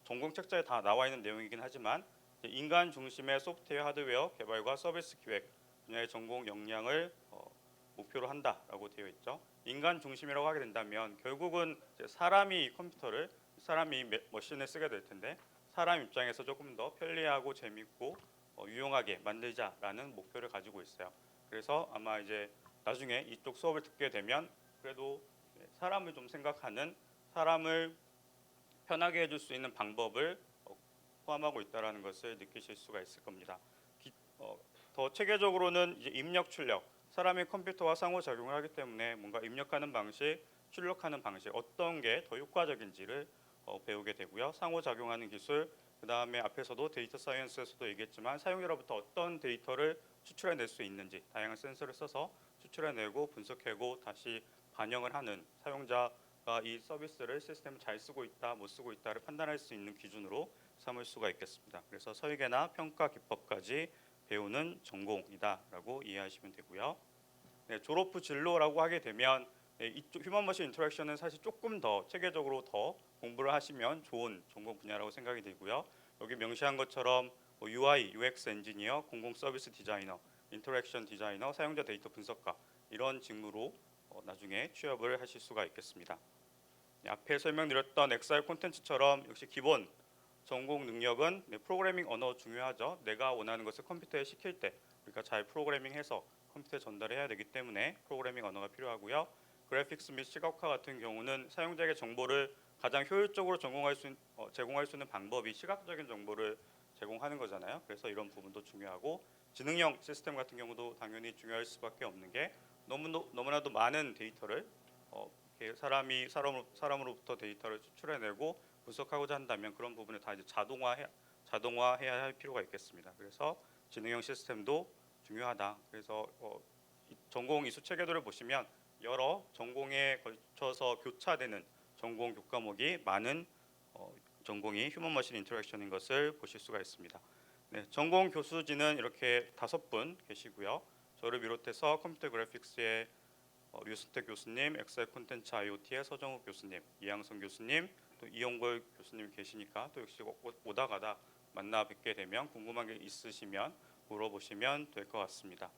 전공 책자에 다 나와 있는 내용이긴 하지만 인간 중심의 소프트웨어 하드웨어 개발과 서비스 기획 분야의 전공 역량을 목표로 한다라고 되어 있죠. 인간 중심이라고 하게 된다면 결국은 사람이 컴퓨터를 사람이 머신을 쓰게 될 텐데 사람 입장에서 조금 더 편리하고 재밌고 유용하게 만들자라는 목표를 가지고 있어요. 그래서 아마 이제 나중에 이쪽 수업을 듣게 되면 그래도 사람을 좀 생각하는 사람을 편하게 해줄 수 있는 방법을 포함하고 있다는 것을 느끼실 수가 있을 겁니다. 더 체계적으로는 이제 입력, 출력, 사람이 컴퓨터와 상호작용을 하기 때문에 뭔가 입력하는 방식, 출력하는 방식 어떤 게 더 효과적인지를 배우게 되고요. 상호작용하는 기술, 그 다음에 앞에서도 데이터 사이언스에서도 얘기했지만 사용자로부터 어떤 데이터를 추출해낼 수 있는지 다양한 센서를 써서 추출해내고 분석하고 다시 반영을 하는 사용자가 이 서비스를 시스템을 잘 쓰고 있다, 못 쓰고 있다를 판단할 수 있는 기준으로 삼을 수가 있겠습니다. 그래서 설계나 평가 기법까지 배우는 전공이다라고 이해하시면 되고요. 네, 졸업 후 진로라고 하게 되면 이쪽 휴먼 머신 인터랙션은 사실 조금 더 체계적으로 더 공부를 하시면 좋은 전공 분야라고 생각이 되고요. 여기 명시한 것처럼 UI, UX 엔지니어, 공공 서비스 디자이너, 인터랙션 디자이너, 사용자 데이터 분석가 이런 직무로 나중에 취업을 하실 수가 있겠습니다. 네, 앞에 설명드렸던 XR 콘텐츠처럼 역시 기본 전공 능력은 프로그래밍 언어 중요하죠. 내가 원하는 것을 컴퓨터에 시킬 때 우리가 잘 프로그래밍해서 컴퓨터에 전달해야 되기 때문에 프로그래밍 언어가 필요하고요. 그래픽스 및 시각화 같은 경우는 사용자에게 정보를 가장 효율적으로 제공할 수 있는 방법이 시각적인 정보를 제공하는 거잖아요. 그래서 이런 부분도 중요하고 지능형 시스템 같은 경우도 당연히 중요할 수밖에 없는 게 너무나도 많은 데이터를 이렇게 사람으로부터 데이터를 추출해내고 분석하고자 한다면 그런 부분을 다 이제 자동화해야 할 필요가 있겠습니다. 그래서 지능형 시스템도 중요하다. 그래서 전공 이수 체계도를 보시면 여러 전공에 걸쳐서 교차되는 전공 교과목이 많은 전공이 휴먼 머신 인터랙션인 것을 보실 수가 있습니다. 네, 전공 교수진은 이렇게 5분 계시고요. 저를 비롯해서 컴퓨터 그래픽스의 류승택 교수님, 엑셀 콘텐츠 IoT의 서정욱 교수님, 이양성 교수님, 또 이용걸 교수님 계시니까 또 역시 오다 가다 만나 뵙게 되면 궁금한 게 있으시면 물어보시면 될 것 같습니다.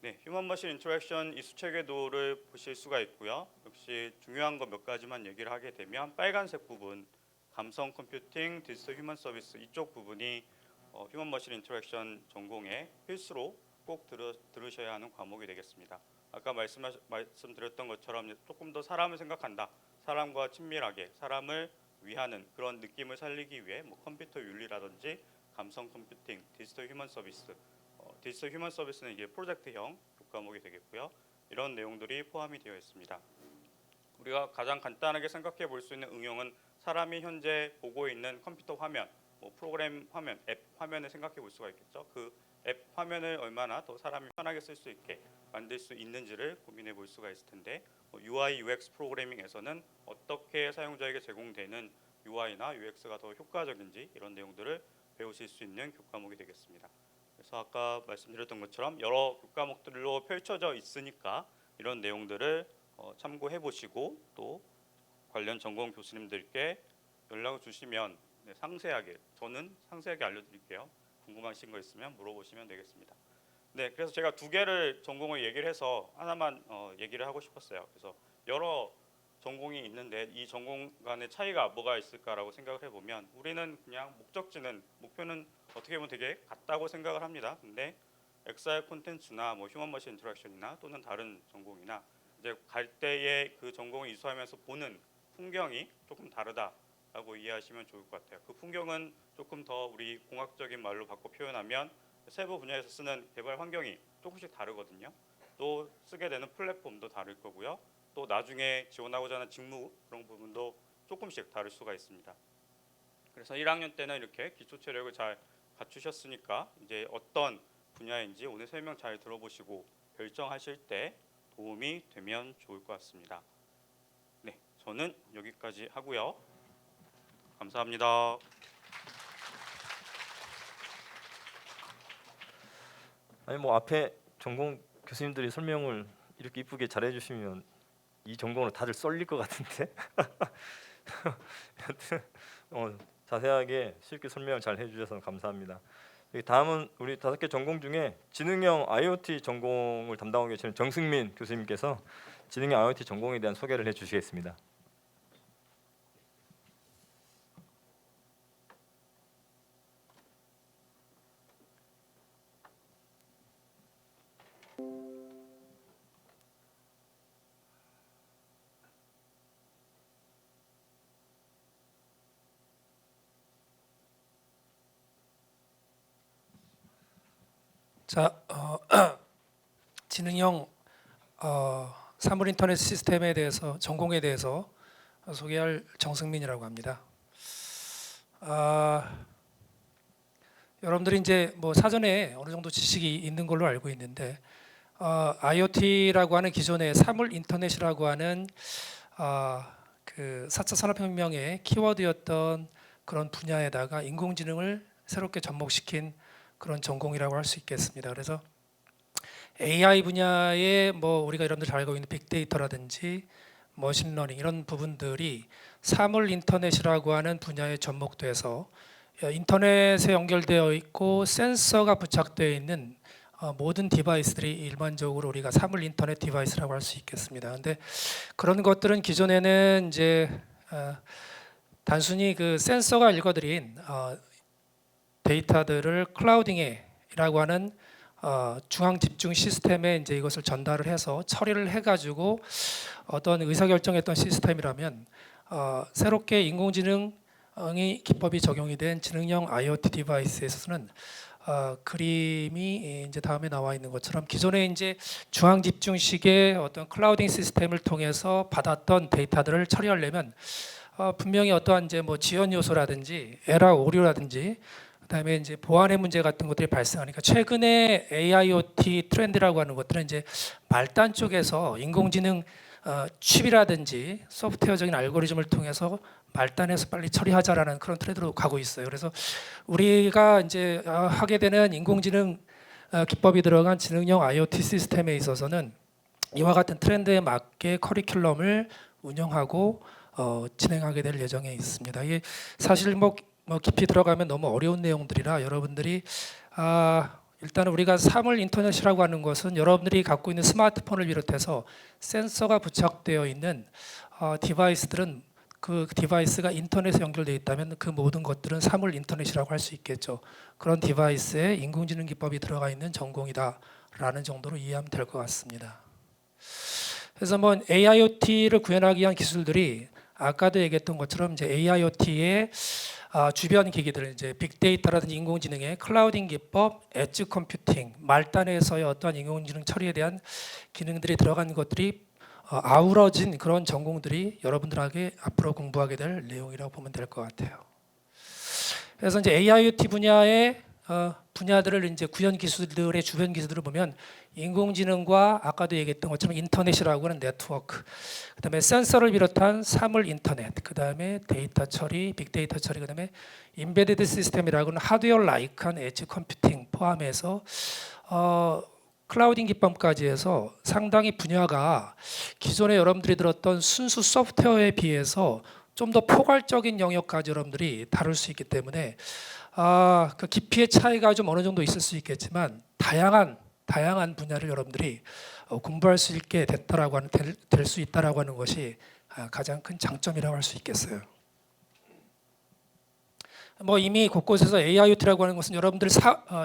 네, 휴먼 머신 인터랙션 이수 체계도를 보실 수가 있고요. 역시 중요한 거 몇 가지만 얘기를 하게 되면 빨간색 부분 감성 컴퓨팅, 디지털 휴먼 서비스 이쪽 부분이 휴먼 머신 인터랙션 전공의 필수로 꼭 들으셔야 하는 과목이 되겠습니다. 아까 말씀드렸던 것처럼 조금 더 사람을 생각한다, 사람과 친밀하게 사람을 위하는 그런 느낌을 살리기 위해 컴퓨터 윤리라든지 감성 컴퓨팅, 디지털 휴먼 서비스, 디지털 휴먼 서비스는 이게 프로젝트형 교과목이 되겠고요. 이런 내용들이 포함이 되어 있습니다. 우리가 가장 간단하게 생각해 볼 수 있는 응용은 사람이 현재 보고 있는 컴퓨터 화면, 프로그램 화면, 앱 화면을 생각해 볼 수가 있겠죠. 그 앱 화면을 얼마나 더 사람이 편하게 쓸 수 있게 만들 수 있는지를 고민해 볼 수가 있을 텐데 UI, UX 프로그래밍에서는 어떻게 사용자에게 제공되는 UI나 UX가 더 효과적인지 이런 내용들을 배우실 수 있는 교과목이 되겠습니다. 그래서 아까 말씀드렸던 것처럼 여러 교과목들로 펼쳐져 있으니까 이런 내용들을 참고해 보시고 또 관련 전공 교수님들께 연락을 주시면 저는 상세하게 알려드릴게요. 궁금하신 거 있으면 물어보시면 되겠습니다. 네, 그래서 제가 2개를 전공을 얘기를 해서 하나만 얘기를 하고 싶었어요. 그래서 여러 전공이 있는데 이 전공 간의 차이가 뭐가 있을까라고 생각을 해보면 우리는 그냥 목표는 어떻게 보면 되게 같다고 생각을 합니다. 근데 XR 콘텐츠나 휴먼 머신 인터랙션이나 또는 다른 전공이나 이제 갈 때에 그 전공을 이수하면서 보는 풍경이 조금 다르다라고 이해하시면 좋을 것 같아요. 그 풍경은 조금 더 우리 공학적인 말로 바꿔 표현하면 세부 분야에서 쓰는 개발 환경이 조금씩 다르거든요. 또 쓰게 되는 플랫폼도 다를 거고요. 또 나중에 지원하고자 하는 직무 그런 부분도 조금씩 다를 수가 있습니다. 그래서 1학년 때는 이렇게 기초 체력을 잘 갖추셨으니까 이제 어떤 분야인지 오늘 설명 잘 들어보시고 결정하실 때 도움이 되면 좋을 것 같습니다. 네, 저는 여기까지 하고요. 감사합니다. 아니 앞에 전공 교수님들이 설명을 이렇게 이쁘게 잘해 주시면 이 전공으로 다들 쏠릴 것 같은데. 여튼 자세하게 쉽게 설명을 잘 해주셔서 감사합니다. 다음은 우리 5개 전공 중에 지능형 IoT 전공을 담당하고 계시는 정승민 교수님께서 지능형 IoT 전공에 대한 소개를 해주시겠습니다. 자, 지능형 사물 인터넷 시스템에 대해서 전공에 대해서 소개할 정승민이라고 합니다. 여러분들이 이제 뭐 사전에 어느 정도 지식이 있는 걸로 알고 있는데 IoT라고 하는 기존의 사물 인터넷이라고 하는 그 4차 산업혁명의 키워드였던 그런 분야에다가 인공지능을 새롭게 접목시킨 그런 전공이라고 할 수 있겠습니다. 그래서 AI 분야에 뭐 우리가 여러분들 잘 알고 있는 빅데이터라든지 머신러닝 이런 부분들이 사물 인터넷이라고 하는 분야에 접목돼서 인터넷에 연결되어 있고 센서가 부착되어 있는 모든 디바이스들이 일반적으로 우리가 사물 인터넷 디바이스라고 할 수 있겠습니다. 근데 그런 것들은 기존에는 이제 단순히 그 센서가 읽어드린 데이터들을 클라우딩이라고 하는 중앙 집중 시스템에 이제 이것을 전달을 해서 처리를 해가지고 어떤 의사결정했던 시스템이라면 새롭게 인공지능의 기법이 적용이 된 지능형 IoT 디바이스에 있어서는 그림이 이제 다음에 나와 있는 것처럼 기존에 이제 중앙 집중식의 어떤 클라우딩 시스템을 통해서 받았던 데이터들을 처리하려면 분명히 어떠한 이제 뭐 지연 요소라든지 에러 오류라든지 그다음에 이제 보안의 문제 같은 것들이 발생하니까 최근에 AIoT 트렌드라고 하는 것들은 이제 말단 쪽에서 인공지능 칩이라든지 소프트웨어적인 알고리즘을 통해서 말단에서 빨리 처리하자라는 그런 트렌드로 가고 있어요. 그래서 우리가 이제 하게 되는 인공지능 기법이 들어간 지능형 IoT 시스템에 있어서는 이와 같은 트렌드에 맞게 커리큘럼을 운영하고 진행하게 될 예정에 있습니다. 이게 사실 뭐 깊이 들어가면 너무 어려운 내용들이라 여러분들이 일단 우리가 사물 인터넷이라고 하는 것은 여러분들이 갖고 있는 스마트폰을 비롯해서 센서가 부착되어 있는 디바이스들은 그 디바이스가 인터넷에 연결되어 있다면 그 모든 것들은 사물 인터넷이라고 할 수 있겠죠. 그런 디바이스에 인공지능 기법이 들어가 있는 전공이다라는 정도로 이해하면 될 것 같습니다. 그래서 뭐 AIoT를 구현하기 위한 기술들이 아까도 얘기했던 것처럼 이제 AIoT의 주변 기기들 이제 빅데이터라든지 인공지능의 클라우딩 기법, 엣지 컴퓨팅, 말단에서의 어떠한 인공지능 처리에 대한 기능들이 들어간 것들이 아우러진 그런 전공들이 여러분들에게 앞으로 공부하게 될 내용이라고 보면 될 것 같아요. 그래서 이제 AIoT 분야의 분야들을 이제 구현 기술들의 주변 기술들을 보면 인공지능과 아까도 얘기했던 것처럼 인터넷이라고 하는 네트워크, 그다음에 센서를 비롯한 사물 인터넷, 그다음에 데이터 처리, 빅데이터 처리, 그다음에 임베디드 시스템이라고 하는 하드웨어 라이크한 엣지 컴퓨팅 포함해서 클라우딩 기법까지 해서 상당히 분야가 기존에 여러분들이 들었던 순수 소프트웨어에 비해서 좀 더 포괄적인 영역까지 여러분들이 다룰 수 있기 때문에 그 깊이의 차이가 좀 어느 정도 있을 수 있겠지만 다양한 분야를 여러분들이 공부할 수 있게 됐다라고 하는 될 수 있다라고 하는 것이 가장 큰 장점이라고 할 수 있겠어요. 뭐 이미 곳곳에서 AIoT라고 하는 것은 여러분들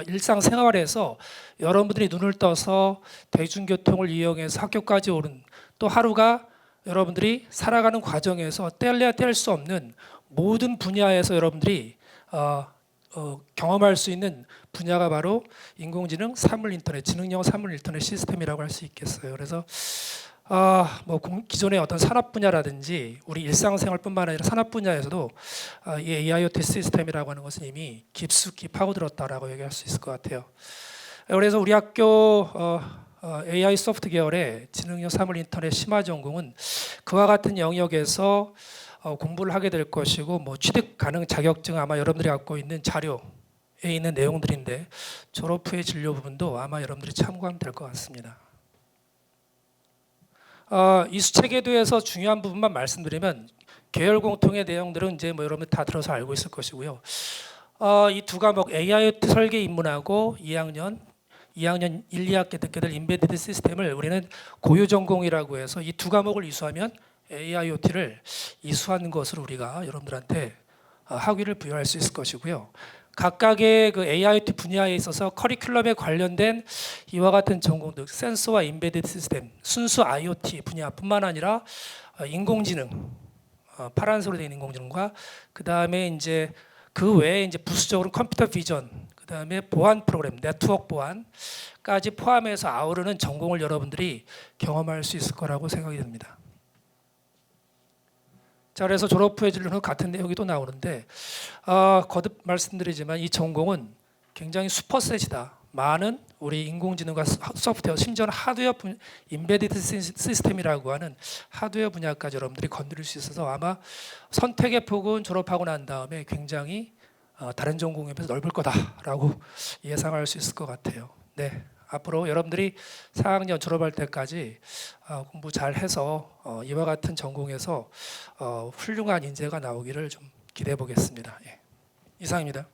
일상생활에서 여러분들이 눈을 떠서 대중교통을 이용해서 학교까지 오는 또 하루가 여러분들이 살아가는 과정에서 뗄래야 뗄 수 없는 모든 분야에서 여러분들이 경험할 수 있는 분야가 바로 인공지능 사물 인터넷, 지능형 사물 인터넷 시스템이라고 할 수 있겠어요. 그래서 뭐 기존의 어떤 산업 분야라든지 우리 일상생활뿐만 아니라 산업 분야에서도 이 AIoT 시스템이라고 하는 것은 이미 깊숙이 파고들었다라고 얘기할 수 있을 것 같아요. 그래서 우리 학교 AI 소프트 계열의 지능형 사물 인터넷 심화 전공은 그와 같은 영역에서 공부를 하게 될 것이고 뭐 취득 가능 자격증 아마 여러분들이 갖고 있는 자료에 있는 내용들인데 졸업 후의 진료 부분도 아마 여러분들이 참고하면 될 것 같습니다. 이수체계도에서 중요한 부분만 말씀드리면 계열 공통의 내용들은 이제 뭐 여러분 다 들어서 알고 있을 것이고요. 이 두 과목 AIoT 설계 입문하고 2학년 1, 2학기 듣게 될 임베디드 시스템을 우리는 고유 전공이라고 해서 이 두 과목을 이수하면 AIoT를 이수하는 것을 우리가 여러분들한테 학위를 부여할 수 있을 것이고요. 각각의 그 AIoT 분야에 있어서 커리큘럼에 관련된 이와 같은 전공들, 센서와 임베디드 시스템, 순수 IoT 분야뿐만 아니라 인공지능, 파란색으로 된 인공지능과 그 다음에 이제 그 외에 이제 부수적으로 컴퓨터 비전, 그다음에 보안 프로그램, 네트워크 보안까지 포함해서 아우르는 전공을 여러분들이 경험할 수 있을 거라고 생각이 듭니다. 자, 그래서 졸업 후에 진로는 같은 내용이 또 나오는데 거듭 말씀드리지만 이 전공은 굉장히 슈퍼셋이다. 많은 우리 인공지능과 소프트웨어, 심지어는 하드웨어 인베디드 시스템이라고 하는 하드웨어 분야까지 여러분들이 건드릴 수 있어서 아마 선택의 폭은 졸업하고 난 다음에 굉장히 다른 전공에 비해서 넓을 거다라고 예상할 수 있을 것 같아요. 네, 앞으로 여러분들이 4학년 졸업할 때까지 공부 잘 해서 이와 같은 전공에서 훌륭한 인재가 나오기를 좀 기대해 보겠습니다. 예. 이상입니다.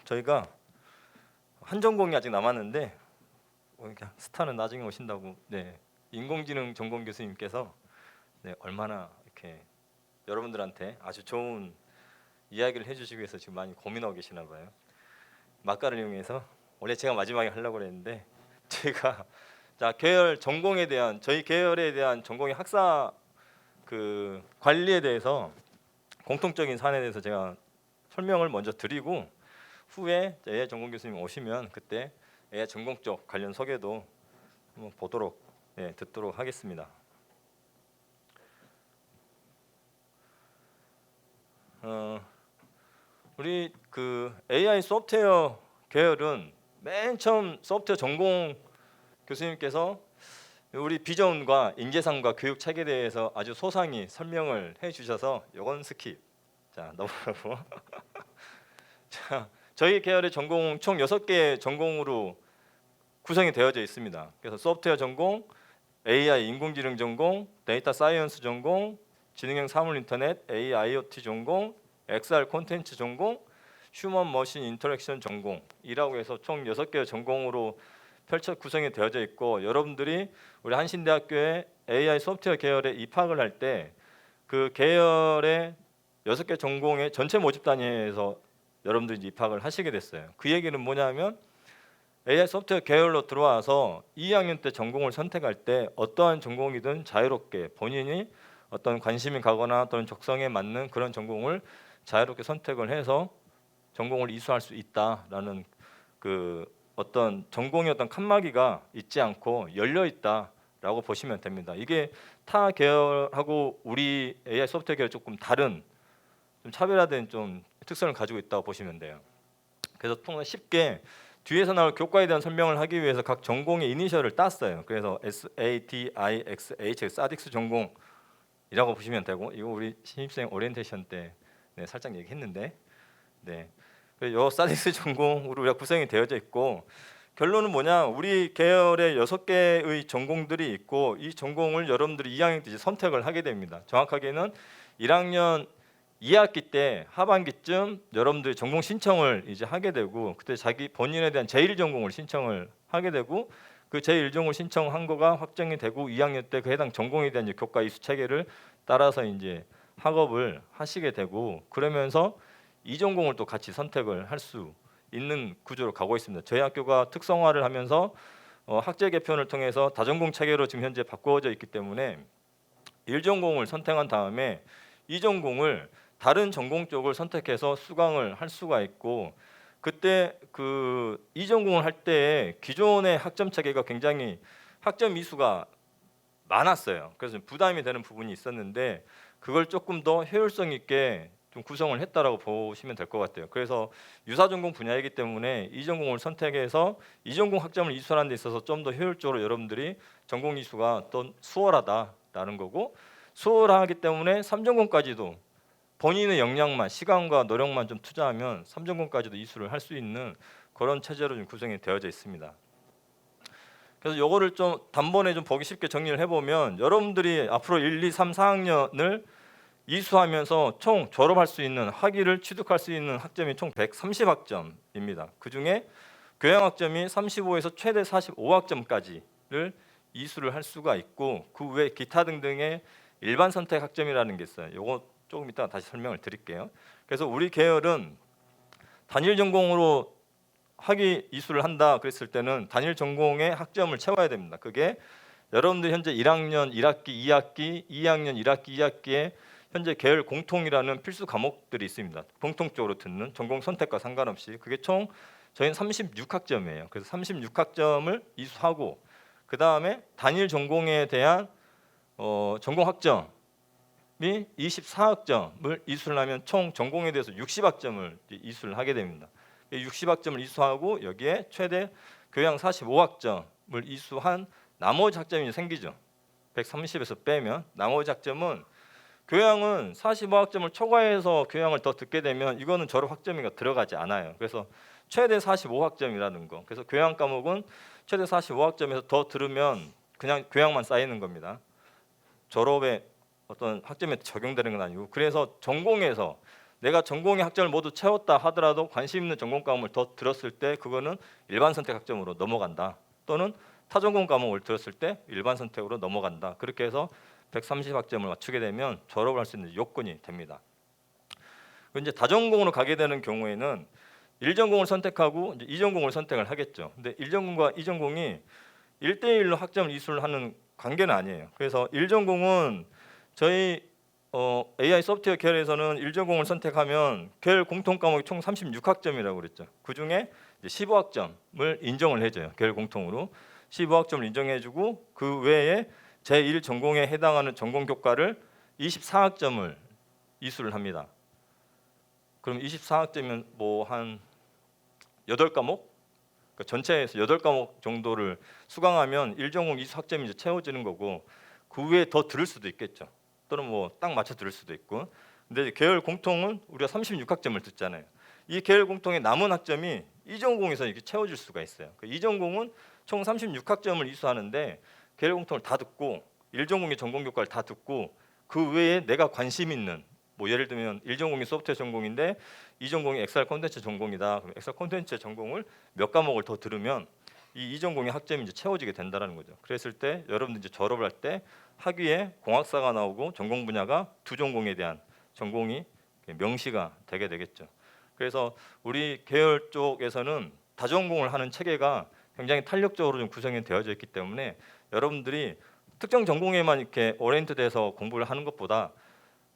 저희가 한 전공이 아직 남았는데 그냥 스타는 나중에 오신다고 네, 인공지능 전공 교수님께서 네, 얼마나 이렇게 여러분들한테 아주 좋은 이야기를 해주시기 위해서 지금 많이 고민하고 계시나 봐요. 막가를 이용해서 원래 제가 마지막에 하려고 했는데 제가 자 계열 전공에 대한 저희 계열에 대한 전공의 학사 그 관리에 대해서 공통적인 사안에 대해서 제가 설명을 먼저 드리고 후에 AI 전공 교수님 오시면 그때 AI 전공 쪽 관련 소개도 한번 보도록 듣도록 하겠습니다. 우리 그 AI 소프트웨어 계열은 맨 처음 소프트웨어 전공 교수님께서 우리 비전과 인재상과 교육 체계에 대해서 아주 소상히 설명을 해주셔서 요건 스킵. 자 넘어가고 자. 저희 계열의 전공 총 6개의 전공으로 구성이 되어져 있습니다. 그래서 소프트웨어 전공, AI 인공지능 전공, 데이터 사이언스 전공, 지능형 사물 인터넷, AIoT 전공, XR 콘텐츠 전공, 휴먼 머신 인터랙션 전공이라고 해서 총 6개의 전공으로 펼쳐 구성이 되어져 있고 여러분들이 우리 한신대학교의 AI 소프트웨어 계열에 입학을 할 때 그 계열의 6개 전공의 전체 모집 단위에서 여러분들이 입학을 하시게 됐어요. 그 얘기는 뭐냐면 AI 소프트웨어 계열로 들어와서 2학년 때 전공을 선택할 때 어떠한 전공이든 자유롭게 본인이 어떤 관심이 가거나 또는 적성에 맞는 그런 전공을 자유롭게 선택을 해서 전공을 이수할 수 있다라는 그 어떤 전공의 어떤 칸막이가 있지 않고 열려 있다라고 보시면 됩니다. 이게 타 계열하고 우리 AI 소프트웨어 계열 조금 다른 좀 차별화된 좀 특성을 가지고 있다고 보시면 돼요. 그래서 통상 쉽게 뒤에서 나올 교과에 대한 설명을 하기 위해서 각 전공의 이니셜을 땄어요. 그래서 SATIXH 사딕스 전공이라고 보시면 되고 이거 우리 신입생 오리엔테이션 때 살짝 얘기했는데 요 사딕스 전공으로 우리가 구성이 되어져 있고 결론은 뭐냐 우리 계열에 6개의 전공들이 있고 이 전공을 여러분들이 2학년 때 이제 선택을 하게 됩니다. 정확하게는 1학년 2학기 때 하반기쯤 여러분들이 전공 신청을 이제 하게 되고 그때 자기 본인에 대한 제1전공을 신청을 하게 되고 그 제1전공을 신청한 거가 확정이 되고 2학년 때 그 해당 전공에 대한 이제 교과 이수 체계를 따라서 이제 학업을 하시게 되고 그러면서 이 전공을 또 같이 선택을 할 수 있는 구조로 가고 있습니다. 저희 학교가 특성화를 하면서 학제 개편을 통해서 다전공 체계로 지금 현재 바꾸어져 있기 때문에 1전공을 선택한 다음에 이 전공을 다른 전공 쪽을 선택해서 수강을 할 수가 있고 그때 그 이 전공을 할 때 기존의 학점 체계가 굉장히 학점 이수가 많았어요. 그래서 부담이 되는 부분이 있었는데 그걸 조금 더 효율성 있게 좀 구성을 했다라고 보시면 될 것 같아요. 그래서 유사 전공 분야이기 때문에 이 전공을 선택해서 이 전공 학점을 이수하는 데 있어서 좀 더 효율적으로 여러분들이 전공 이수가 또 수월하다라는 거고 수월하기 때문에 3전공까지도 본인의 역량만 시간과 노력만 좀 투자하면 3전공까지도 이수를 할 수 있는 그런 체제로 좀 구성이 되어져 있습니다. 그래서 요거를 좀 단번에 좀 보기 쉽게 정리를 해보면 여러분들이 앞으로 1, 2, 3, 4학년을 이수하면서 총 졸업할 수 있는 학위를 취득할 수 있는 학점이 총 130학점입니다. 그 중에 교양학점이 35에서 최대 45학점까지를 이수를 할 수가 있고 그 외 기타 등등의 일반 선택 학점이라는 게 있어요. 요거 조금 이따가 다시 설명을 드릴게요. 그래서 우리 계열은 단일 전공으로 학위 이수를 한다 그랬을 때는 단일 전공의 학점을 채워야 됩니다. 그게 여러분들 현재 1학년 1학기, 2학기, 2학년 1학기, 2학기에 현재 계열 공통이라는 필수 과목들이 있습니다. 공통적으로 듣는 전공 선택과 상관없이 그게 총 저희는 36학점이에요. 그래서 36학점을 이수하고 그 다음에 단일 전공에 대한 전공 학점이 24학점을 이수를 하면 총 전공에 대해서 60학점을 이수를 하게 됩니다. 60학점을 이수하고 여기에 최대 교양 45학점을 이수한 나머지 학점이 생기죠. 130에서 빼면 나머지 학점은 교양은 45학점을 초과해서 교양을 더 듣게 되면 이거는 졸업 학점이 들어가지 않아요. 그래서 최대 45학점이라는 거. 그래서 교양 과목은 최대 45학점에서 더 들으면 그냥 교양만 쌓이는 겁니다. 졸업에 어떤 학점에 적용되는 건 아니고 그래서 전공에서 내가 전공의 학점을 모두 채웠다 하더라도 관심 있는 전공 과목을 더 들었을 때 그거는 일반 선택 학점으로 넘어간다. 또는 타전공 과목을 들었을 때 일반 선택으로 넘어간다. 그렇게 해서 130학점을 맞추게 되면 졸업을 할 수 있는 요건이 됩니다. 이제 다전공으로 가게 되는 경우에는 1전공을 선택하고 이제 2전공을 선택을 하겠죠. 근데 1전공과 2전공이 1대1로 학점을 이수를 하는 관계는 아니에요. 그래서 1전공은 저희 AI 소프트웨어 계열에서는 1전공을 선택하면 계열 공통 과목이 총 36학점이라고 그랬죠. 그중에 15학점을 인정을 해줘요. 계열 공통으로 15학점을 인정해주고 그 외에 제1전공에 해당하는 전공 교과를 24학점을 이수를 합니다. 그럼 24학점이면 뭐 한 8과목? 그러니까 전체에서 8과목 정도를 수강하면 1전공 이수 학점이 이제 채워지는 거고 그 외에 더 들을 수도 있겠죠. 또는 뭐 딱 맞춰 들을 수도 있고. 근데 계열 공통은 우리가 36학점을 듣잖아요. 이 계열 공통의 남은 학점이 2전공에서 이렇게 채워질 수가 있어요. 2전공은 총 36학점을 이수하는데 계열 공통을 다 듣고 1전공의 전공 교과를 다 듣고 그 외에 내가 관심 있는 뭐 예를 들면 1전공이 소프트웨어 전공인데 2전공이 XR 콘텐츠 전공이다. 그럼 XR 콘텐츠 전공을 몇 과목을 더 들으면 이 2전공의 학점이 이제 채워지게 된다는 거죠. 그랬을 때 여러분들 이제 졸업을 할 때 학위에 공학사가 나오고 전공 분야가 두 전공에 대한 전공이 명시가 되게 되겠죠. 그래서 우리 계열 쪽에서는 다전공을 하는 체계가 굉장히 탄력적으로 좀 구성이 되어져 있기 때문에 여러분들이 특정 전공에만 이렇게 오리엔트돼서 공부를 하는 것보다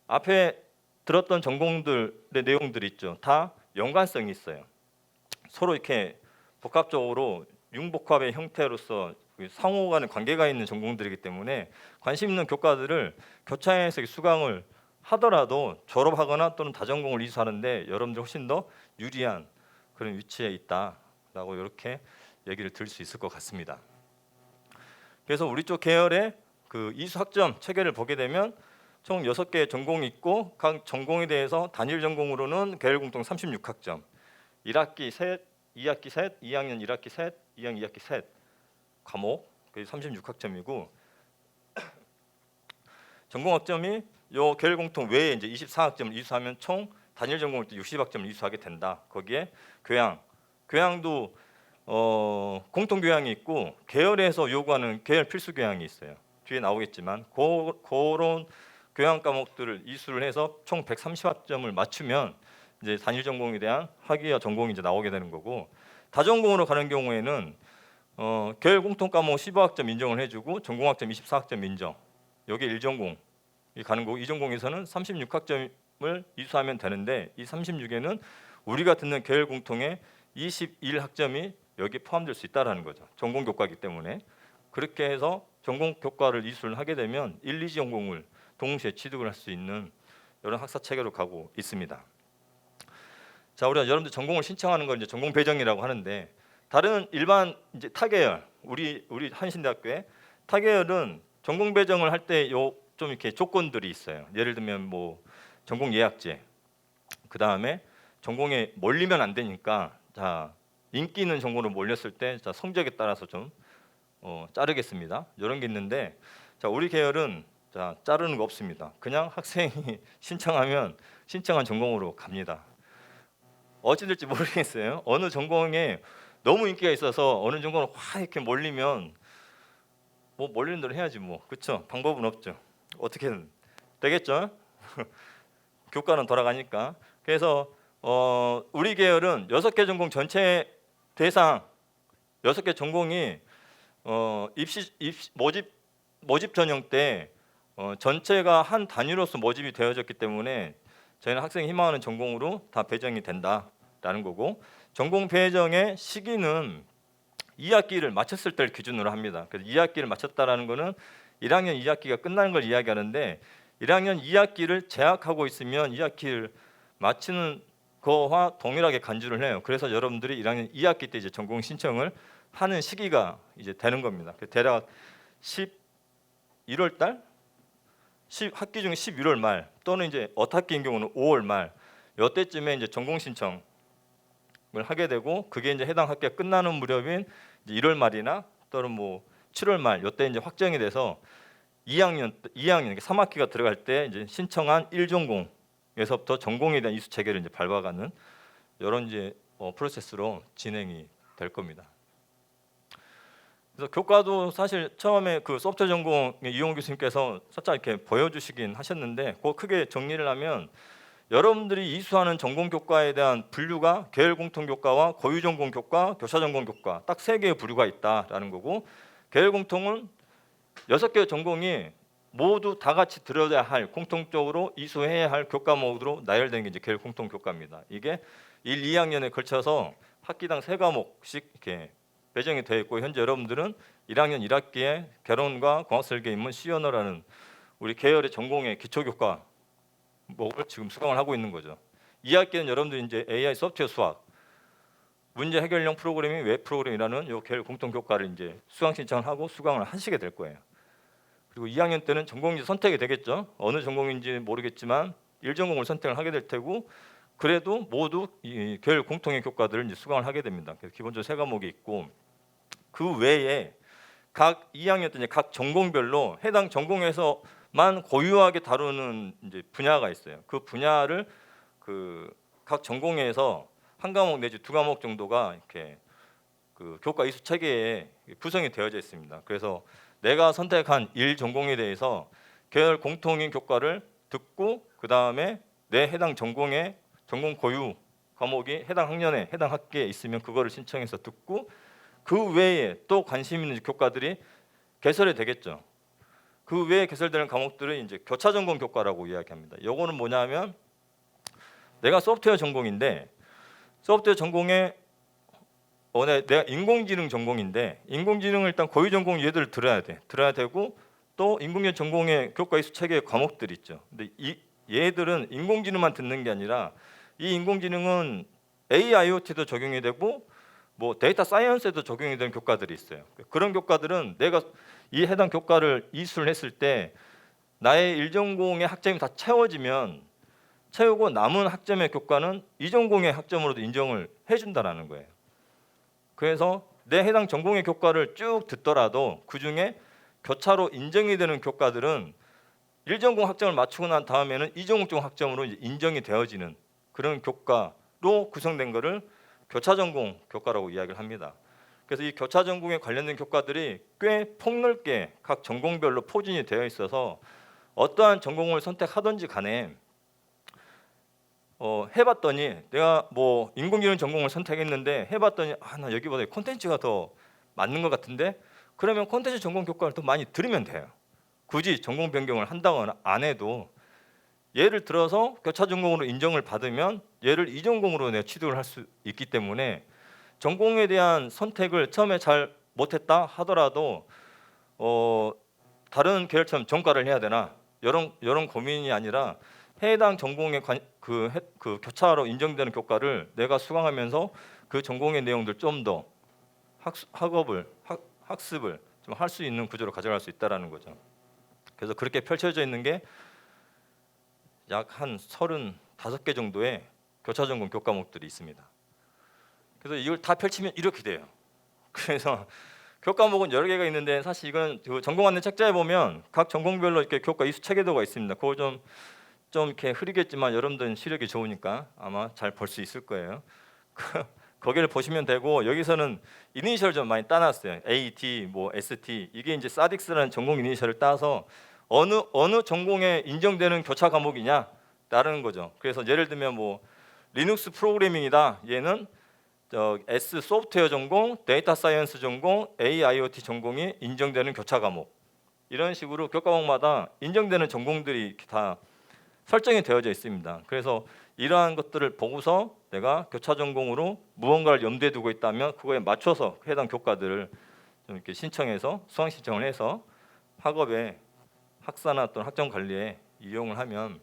앞에 들었던 전공들의 내용들이 있죠. 다 연관성이 있어요. 서로 이렇게 복합적으로 융복합의 형태로서 상호 간의 관계가 있는 전공들이기 때문에 관심 있는 교과들을 교차해서 수강을 하더라도 졸업하거나 또는 다전공을 이수하는데 여러분들 훨씬 더 유리한 그런 위치에 있다라고 이렇게 얘기를 들을 수 있을 것 같습니다. 그래서 우리 쪽 계열의 그 이수 학점 체계를 보게 되면 총 6개의 전공이 있고 각 전공에 대해서 단일 전공으로는 계열 공통 36학점, 1학기 셋, 2학기 셋, 2학년 1학기 셋, 2학년 2학기 셋 과목 그게 36학점이고 전공 학점이 요 계열 공통 외에 이제 24학점을 이수하면 총 단일 전공을 또 60학점을 이수하게 된다. 거기에 교양도 공통 교양이 있고 계열에서 요구하는 계열 필수 교양이 있어요. 뒤에 나오겠지만 그런 교양 과목들을 이수를 해서 총 130학점을 맞추면 이제 단일 전공에 대한 학위와 전공이 이제 나오게 되는 거고 다전공으로 가는 경우에는 계열 공통 과목 15학점 인정을 해주고 전공 학점 24학점 인정. 여기 1전공이 가는 거고 2전공에서는 36학점을 이수하면 되는데 이 36에는 우리가 듣는 계열 공통의 21학점이 여기 포함될 수 있다라는 거죠. 전공 교과이기 때문에 그렇게 해서 전공 교과를 이수를 하게 되면 1, 2전공을 동시에 취득을 할 수 있는 이런 학사 체계로 가고 있습니다. 자, 우리가 여러분들 전공을 신청하는 걸 이제 전공 배정이라고 하는데 다른 일반 이제 타계열 우리 한신대학교에 타계열은 전공 배정을 할 때 요 좀 이렇게 조건들이 있어요. 예를 들면 뭐 전공 예약제, 그 다음에 전공에 몰리면 안 되니까 자 인기 있는 전공으로 몰렸을 때 자 성적에 따라서 좀 자르겠습니다. 이런 게 있는데 자 우리 계열은 자 자르는 거 없습니다. 그냥 학생이 신청하면 신청한 전공으로 갑니다. 어찌 될지 모르겠어요. 어느 전공에 너무 인기가 있어서 어느 전공을 확 이렇게 몰리면 뭐 몰리는 대로 해야지 뭐 그렇죠. 방법은 없죠. 어떻게든 되겠죠. 교과는 돌아가니까. 그래서 우리 계열은 6개 전공 전체에 대상 6개 전공이 모집 전형 때 전체가 한 단위로서 모집이 되어졌기 때문에 저희는 학생이 희망하는 전공으로 다 배정이 된다라는 거고, 전공 배정의 시기는 2학기를 마쳤을 때를 기준으로 합니다. 그래서 2학기를 마쳤다라는 거는 1학년 2학기가 끝나는 걸 이야기하는데, 1학년 2학기를 재학하고 있으면 2학기를 마치는 거와 동일하게 간주를 해요. 그래서 여러분들이 1학년 2학기 때 이제 전공 신청을 하는 시기가 이제 되는 겁니다. 대략 11월 달, 학기 중에 11월 말 또는 이제 어학기인 경우는 5월 말 이때쯤에 이제 전공 신청을 하게 되고, 그게 이제 해당 학기가 끝나는 무렵인 이제 1월 말이나 또는 뭐 7월 말 이때 이제 확정이 돼서 2학년 3학기가 들어갈 때 이제 신청한 1전공에서부터 전공에 대한 이수 체계를 이제 밟아가는 이런 이제 프로세스로 진행이 될 겁니다. 그래서 교과도 사실 처음에 그 소프트웨어 전공의 이용호 교수님께서 살짝 이렇게 보여주시긴 하셨는데, 그 크게 정리를 하면 여러분들이 이수하는 전공 교과에 대한 분류가 계열 공통 교과와 고유 전공 교과, 교차 전공 교과 딱 3개의 부류가 있다라는 거고, 계열 공통은 6개의 전공이 모두 다 같이 들어야 할, 공통적으로 이수해야 할 교과목으로 나열된 게 이제 계열 공통 교과입니다. 이게 1, 2학년에 걸쳐서 학기당 3과목씩 이렇게 배정이 되어 있고, 현재 여러분들은 1학년 1학기에 개론과 공학설계 인문 C언어라는 우리 계열의 전공의 기초 교과목을 지금 수강을 하고 있는 거죠. 2학기는 여러분들이 이제 AI 소프트웨어 수학, 문제 해결형 프로그래밍, 웹 프로그램이라는 요 계열 공통 교과를 이제 수강 신청을 하고 수강을 하시게 될 거예요. 그리고 2학년 때는 전공이 선택이 되겠죠. 어느 전공인지 모르겠지만 1전공을 선택을 하게 될 테고, 그래도 모두 이 계열 공통의 교과들을 이제 수강을 하게 됩니다. 그래서 기본적으로 3과목이 있고, 그 외에 각 2학년 때 이제 각 전공별로 해당 전공에서만 고유하게 다루는 이제 분야가 있어요. 그 분야를 그 각 전공에서 한 과목 내지 2과목 정도가 이렇게 그 교과 이수 체계에 구성이 되어져 있습니다. 그래서 내가 선택한 1전공에 대해서 계열 공통인 교과를 듣고, 그 다음에 내 해당 전공의 전공 고유 과목이 해당 학년에 해당 학기에 있으면 그거를 신청해서 듣고, 그 외에 또 관심 있는 교과들이 개설이 되겠죠. 그 외에 개설되는 과목들은 이제 교차 전공 교과라고 이야기합니다. 요거는 뭐냐면, 내가 소프트웨어 전공인데 소프트웨어 전공에 내가 인공지능 전공인데 인공지능을 일단 고유 전공 얘들을 들어야 되고, 또 인공지능 전공의 교과 이수 체계의 과목들이 있죠. 근데 얘들은 인공지능만 듣는 게 아니라 이 인공지능은 AIoT도 적용이 되고 뭐 데이터 사이언스에도 적용이 되는 교과들이 있어요. 그런 교과들은 내가 이 해당 교과를 이수를 했을 때 나의 1전공의 학점이 다 채우고 남은 학점의 교과는 2전공의 학점으로도 인정을 해준다라는 거예요. 그래서 내 해당 전공의 교과를 쭉 듣더라도 그 중에 교차로 인정이 되는 교과들은 1전공 학점을 맞추고 난 다음에는 2전공 학점으로 이제 인정이 되어지는 그런 교과로 구성된 것을 교차 전공 교과라고 이야기를 합니다. 그래서 이 교차 전공에 관련된 교과들이 꽤 폭넓게 각 전공별로 포진이 되어 있어서 어떠한 전공을 선택하든지 간에 해봤더니 내가 뭐 인공지능 전공을 선택했는데 해봤더니 나 여기보다 콘텐츠가 더 맞는 것 같은데, 그러면 콘텐츠 전공 교과를 더 많이 들으면 돼요. 굳이 전공 변경을 한다거나 안 해도 예를 들어서 교차 전공으로 인정을 받으면 얘를 2전공으로 내가 취득을 할 수 있기 때문에 전공에 대한 선택을 처음에 잘 못했다 하더라도 다른 계열처럼 전과를 해야 되나 이런 고민이 아니라 해당 전공의 그 교차로 인정되는 교과를 내가 수강하면서 그 전공의 내용들 좀 더 학습을 좀 할 수 있는 구조로 가져갈 수 있다라는 거죠. 그래서 그렇게 펼쳐져 있는 게 약 한 35개 정도의 교차 전공 교과목들이 있습니다. 그래서 이걸 다 펼치면 이렇게 돼요. 그래서 교과목은 여러 개가 있는데 사실 이건 그 전공 안내 책자에 보면 각 전공별로 이렇게 교과 이수 체계도가 있습니다. 그거 좀 이렇게 흐리겠지만 여러분들은 시력이 좋으니까 아마 잘 볼 수 있을 거예요. 거기를 보시면 되고, 여기서는 이니셜 좀 많이 따놨어요. A, D, 뭐 ST, 이게 이제 사딕스라는 전공 이니셜을 따서 어느 전공에 인정되는 교차 과목이냐라는 거죠. 그래서 예를 들면 뭐 리눅스 프로그래밍이다. 얘는 S 소프트웨어 전공, 데이터 사이언스 전공, AIoT 전공이 인정되는 교차 과목. 이런 식으로 교과 과목마다 인정되는 전공들이 이렇게 다 설정이 되어져 있습니다. 그래서 이러한 것들을 보고서 내가 교차 전공으로 무언가를 염두에 두고 있다면 그거에 맞춰서 해당 교과들을 좀 이렇게 신청해서 수강 신청을 해서 학업에 학사나 또는 학점 관리에 이용을 하면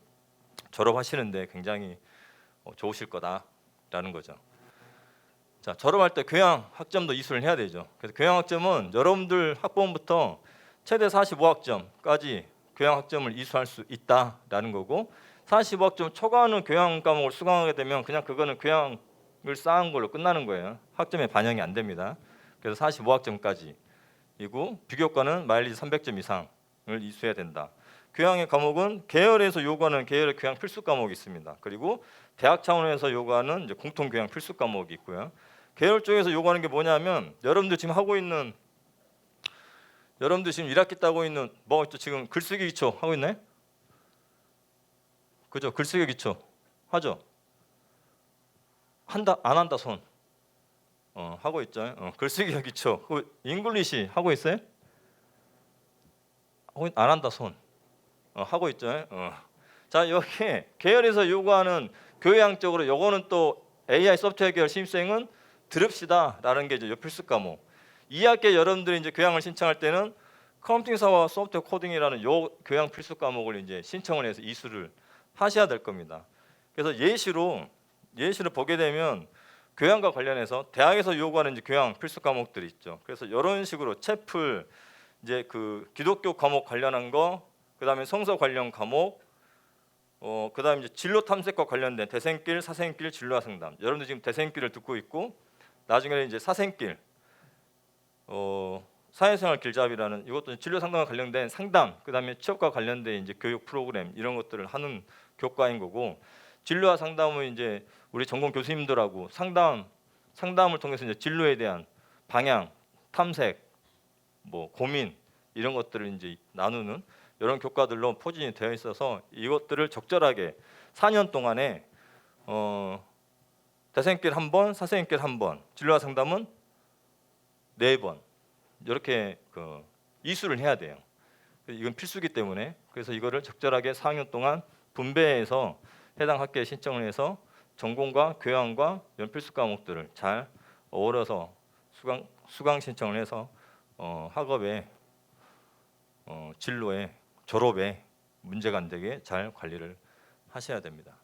졸업하시는데 굉장히 좋으실 거다라는 거죠. 자, 졸업할 때 교양 학점도 이수를 해야 되죠. 그래서 교양 학점은 여러분들 학번부터 최대 45학점까지 교양 학점을 이수할 수 있다라는 거고 45학점 초과하는 교양 과목을 수강하게 되면 그냥 그거는 교양을 쌓은 걸로 끝나는 거예요. 학점에 반영이 안 됩니다. 그래서 45학점까지이고 비교과는 마일리지 300점 이상을 이수해야 된다. 교양의 과목은 계열에서 요구하는 계열의 교양 필수 과목이 있습니다. 그리고 대학 차원에서 요구하는 이제 공통 교양 필수 과목이 있고요. 계열 쪽에서 요구하는 게 뭐냐면 여러분들 지금 1학기 때 하고 있는 뭐 있죠? 지금 글쓰기 기초 하고 있나요? 그죠? 글쓰기 기초 하죠? 한다 안 한다 손 하고 있죠? 글쓰기 기초 잉글리시 하고 있어요? 안 한다 손 하고 있죠? 자, 이렇게 계열에서 요구하는 교양적으로 요거는 또 AI 소프트웨어 계열 신입생은 들읍시다라는 게 이제 필수 과목. 2학기에 여러분들이 이제 교양을 신청할 때는 컴퓨팅사와 소프트웨어 코딩이라는 요 교양 필수 과목을 이제 신청을 해서 이수를 하셔야 될 겁니다. 그래서 예시로 보게 되면 교양과 관련해서 대학에서 요구하는 이제 교양 필수 과목들이 있죠. 그래서 이런 식으로 채플 이제 그 기독교 과목 관련한 거, 그다음에 성서 관련 과목, 그다음에 이제 진로 탐색과 관련된 대생길, 사생길, 진로와 상담. 여러분들 지금 대생길을 듣고 있고 나중에는 이제 사생길, 사회생활 길잡이라는 이것도 진로 상담과 관련된 상담, 그다음에 취업과 관련된 이제 교육 프로그램 이런 것들을 하는 교과인 거고 진로와 상담은 이제 우리 전공 교수님들하고 상담을 통해서 이제 진로에 대한 방향, 탐색, 뭐 고민 이런 것들을 이제 나누는 이런 교과들로 포진이 되어 있어서 이것들을 적절하게 4년 동안에 대생길 1번, 사생길 1번, 진로와 상담은 4번 이렇게 이수를 해야 돼요. 이건 필수기 때문에 그래서 이거를 적절하게 4학년 동안 분배해서 해당 학교에 신청을 해서 전공과 교양과 연필수 과목들을 잘 어우러서 수강 신청을 해서 학업에 진로에 졸업에 문제가 안 되게 잘 관리를 하셔야 됩니다.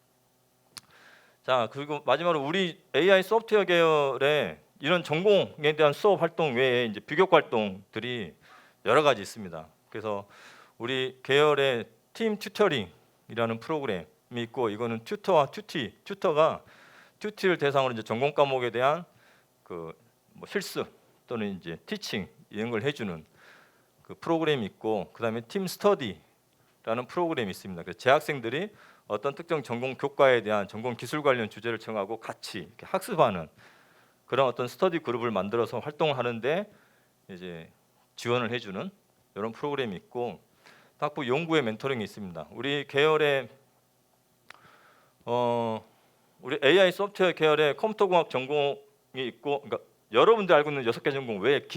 자, 그리고 마지막으로 우리 AI 소프트웨어 계열에 이런 전공에 대한 수업 활동 외에 이제 비교과 활동들이 여러 가지 있습니다. 그래서 우리 계열의 팀 튜터링이라는 프로그램이 있고 이거는 튜터와 튜터가 튜티를 대상으로 이제 전공 과목에 대한 뭐 실습 또는 이제 티칭 이런 걸 해주는 그 프로그램이 있고 그다음에 팀 스터디라는 프로그램이 있습니다. 그래서 재학생들이 어떤 특정 전공 교과에 대한 전공 기술 관련 주제를 정하고 같이 이렇게 학습하는 그런 어떤 스터디 그룹을 만들어서 활동을 하는데 이제 지원을 해주는 이런 프로그램이 있고 학부 연구의 멘토링이 있습니다. 우리 계열에 우리 AI 소프트웨어 계열에 컴퓨터공학 전공이 있고 그러니까 여러분들 알고 있는 6개 전공 외에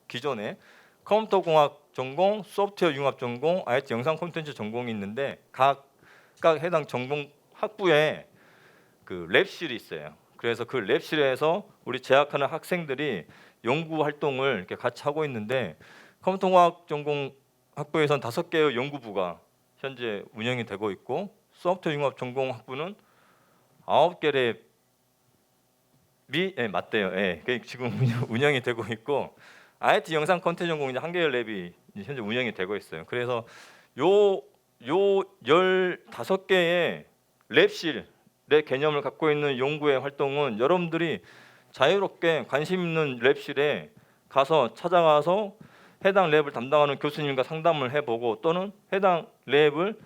기존에 컴퓨터공학 전공, 소프트웨어 융합 전공, IT 영상 콘텐츠 전공이 있는데 각각 해당 전공 학부에 그 랩실이 있어요. 그래서 그 랩실에서 우리 재학하는 학생들이 연구 활동을 이렇게 같이 하고 있는데 컴퓨터공학 전공 학부에선 5개의 연구부가 현재 운영이 되고 있고 소프트웨어 융합 전공 학부는 9개 랩이 맞대요. 지금 운영이 되고 있고 IT 영상 콘텐츠 전공은 1개의 랩이 현재 운영이 되고 있어요. 그래서 요 15개의 랩실의 개념을 갖고 있는 연구의 활동은 여러분들이 자유롭게 관심 있는 랩실에 가서 찾아가서 해당 랩을 담당하는 교수님과 상담을 해보고 또는 해당 랩을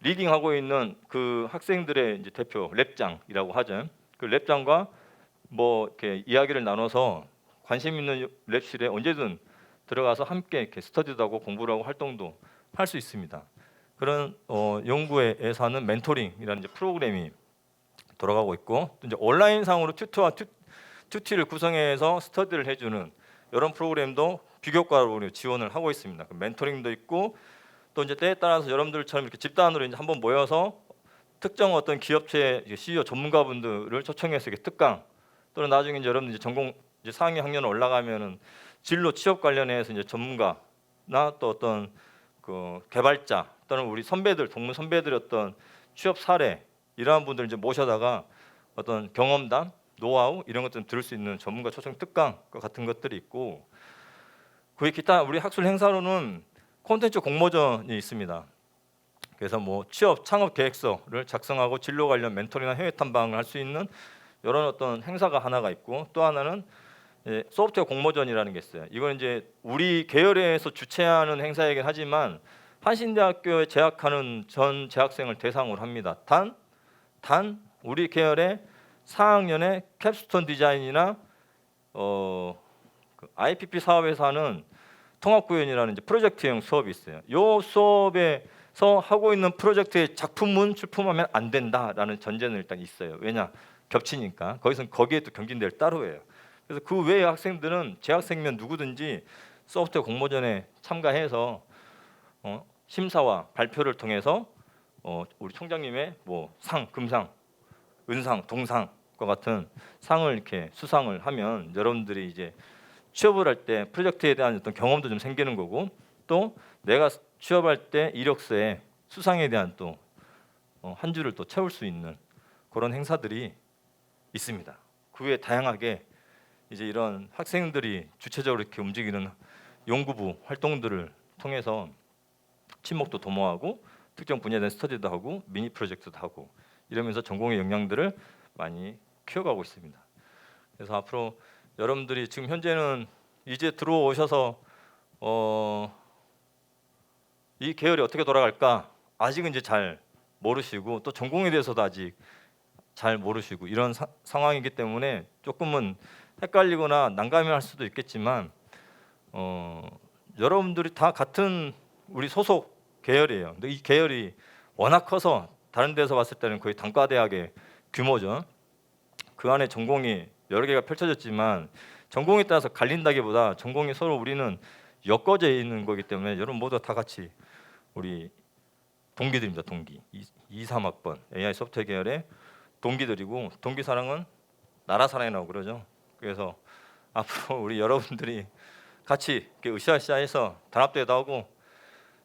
리딩하고 있는 그 학생들의 이제 대표 랩장이라고 하죠. 그 랩장과 뭐 이렇게 이야기를 나눠서 관심 있는 랩실에 언제든 들어가서 함께 이렇게 스터디도 하고 공부를 하고 활동도 할 수 있습니다. 그런 연구에서 하는 멘토링이라는 이제 프로그램이 돌아가고 있고, 또 이제 온라인상으로 튜티를 구성해서 스터디를 해주는 이런 프로그램도 비교과로 지원을 하고 있습니다. 그 멘토링도 있고, 또 이제 때에 따라서 여러분들처럼 이렇게 집단으로 이제 한번 모여서 특정 어떤 기업체 CEO 전문가분들을 초청해서 이렇게 특강, 또는 나중에 이제 여러분들 이제 전공 이제 상위 학년 올라가면은 진로 취업 관련해서 이제 전문가나 또 어떤 그 개발자 또는 우리 선배들 동문 선배들의 어떤 취업 사례 이러한 분들 이제 모셔다가 어떤 경험담, 노하우 이런 것들 들을 수 있는 전문가 초청 특강 같은 것들이 있고, 그 기타 우리 학술 행사로는 콘텐츠 공모전이 있습니다. 그래서 뭐 취업 창업 계획서를 작성하고 진로 관련 멘토링이나 해외 탐방을 할 수 있는 이런 어떤 행사가 하나가 있고, 또 하나는 소프트웨어 공모전이라는 게 있어요. 이건 이제 우리 계열에서 주최하는 행사이긴 하지만 한신대학교에 재학하는 전 재학생을 대상으로 합니다. 단 우리 계열의 4학년의 캡스톤 디자인이나 그 IPP 사업에서 하는 통합구현이라는 이제 프로젝트형 수업이 있어요. 이 수업에서 하고 있는 프로젝트의 작품문 출품하면 안 된다라는 전제는 일단 있어요. 왜냐? 겹치니까. 거기에 또 경진대를 따로 해요. 그래서 그 외의 학생들은 재학생이면 누구든지 소프트웨어 공모전에 참가해서 심사와 발표를 통해서 우리 총장님의 뭐 상, 금상, 은상, 동상과 같은 상을 이렇게 수상을 하면 여러분들이 이제 취업을 할 때 프로젝트에 대한 어떤 경험도 좀 생기는 거고, 또 내가 취업할 때 이력서에 수상에 대한 또 한 줄을 또 채울 수 있는 그런 행사들이 있습니다. 그 외에 다양하게 이제 이런 학생들이 주체적으로 이렇게 움직이는 연구부 활동들을 통해서 친목도 도모하고 특정 분야에 대한 스터디도 하고 미니 프로젝트도 하고 이러면서 전공의 역량들을 많이 키워가고 있습니다. 그래서 앞으로 여러분들이 지금 현재는 이제 들어오셔서 이 계열이 어떻게 돌아갈까 아직은 이제 잘 모르시고, 또 전공에 대해서도 아직 잘 모르시고 이런 상황이기 때문에 조금은 헷갈리거나 난감해할 수도 있겠지만 여러분들이 다 같은 우리 소속 계열이에요. 근데 이 계열이 워낙 커서 다른 데서 봤을 때는 거의 단과대학의 규모죠. 그 안에 전공이 여러 개가 펼쳐졌지만 전공에 따라서 갈린다기보다 전공이 서로 우리는 엮어져 있는 거기 때문에 여러분 모두 다 같이 우리 동기들입니다. 동기 2, 3학번 AI 소프트웨어 계열의 동기들이고, 동기 사랑은 나라 사랑이라고 그러죠. 그래서 앞으로 우리 여러분들이 같이 이렇게 으쌰으쌰해서 단합대회도 하고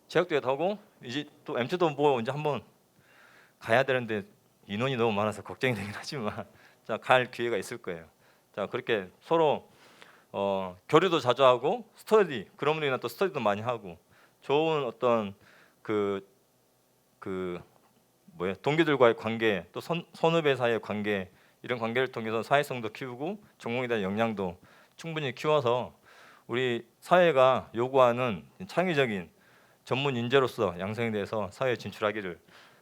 체육대회도 하고, 이제 또 MT도 뭐 이제 한번 가야 되는데 인원이 너무 많아서 걱정이 되긴 하지만 자, 갈 기회가 있을 거예요. 자, 그렇게 서로 교류도 자주 하고 스터디, 그럼으로 인한 또 스터디도 많이 하고 좋은 어떤 동기들과의 관계, 또 선후배 사이의 관계, 이런 관계를 통해서 사회성도 키우고 전공에 대한 역량도 충분히 키워서 우리 사회가 요구하는 창의적인 전문 인재로서 양성이 돼서 사회에 진출하기를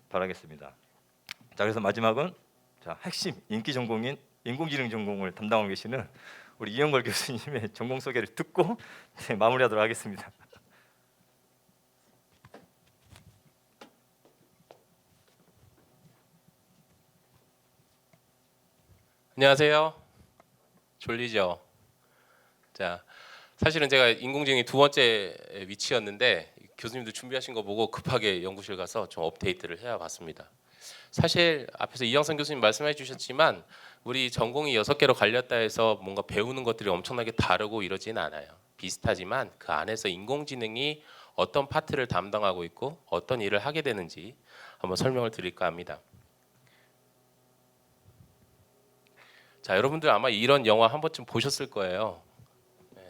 바라겠습니다. 자, 그래서 마지막은 핵심 인기 전공인 인공지능 전공을 담당하고 계시는 우리 이영걸 교수님의 전공 소개를 듣고 마무리하도록 하겠습니다. 안녕하세요. 졸리죠? 자, 사실은 제가 인공지능이 두 번째 위치였는데 교수님도 준비하신 거 보고 급하게 연구실 가서 좀 업데이트를 해봤습니다. 사실 앞에서 이영선 교수님 말씀해 주셨지만 우리 전공이 6개로 갈렸다 해서 뭔가 배우는 것들이 엄청나게 다르고 이러진 않아요. 비슷하지만 그 안에서 인공지능이 어떤 파트를 담당하고 있고 어떤 일을 하게 되는지 한번 설명을 드릴까 합니다. 자, 여러분들 아마 이런 영화 한 번쯤 보셨을 거예요.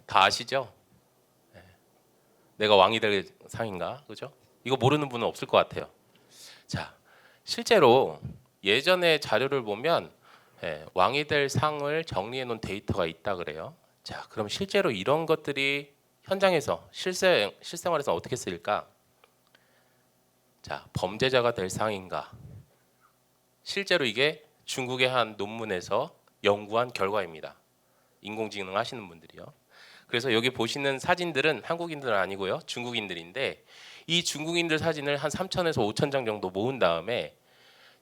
다 아시죠? 내가 왕이 될 상인가, 그죠? 이거 모르는 분은 없을 것 같아요. 자, 실제로 예전에 자료를 보면 왕이 될 상을 정리해 놓은 데이터가 있다 그래요. 자, 그럼 실제로 이런 것들이 현장에서 실생활에서 어떻게 쓰일까? 자, 범죄자가 될 상인가? 실제로 이게 중국의 한 논문에서 연구한 결과입니다. 인공지능 하시는 분들이요. 그래서 여기 보시는 사진들은 한국인들은 아니고요, 중국인들인데 이 중국인들 사진을 한 3,000에서 5,000장 정도 모은 다음에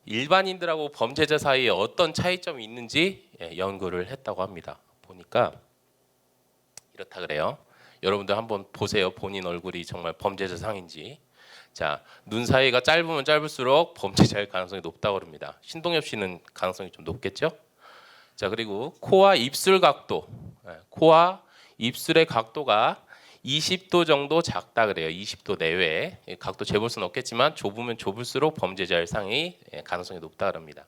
일반인들하고 범죄자 사이에 어떤 차이점이 있는지 연구를 했다고 합니다. 보니까 이렇다 그래요. 여러분들 한번 보세요. 본인 얼굴이 정말 범죄자 상인지. 자, 눈 사이가 짧으면 짧을수록 범죄자일 가능성이 높다고 합니다. 신동엽 씨는 가능성이 좀 높겠죠? 자, 그리고 코와 입술 각도. 코와 입술의 각도가 20도 정도 작다 그래요. 20도 내외. 각도 재볼 수는 없겠지만 좁으면 좁을수록 범죄자일 상이 가능성이 높다 그럽니다.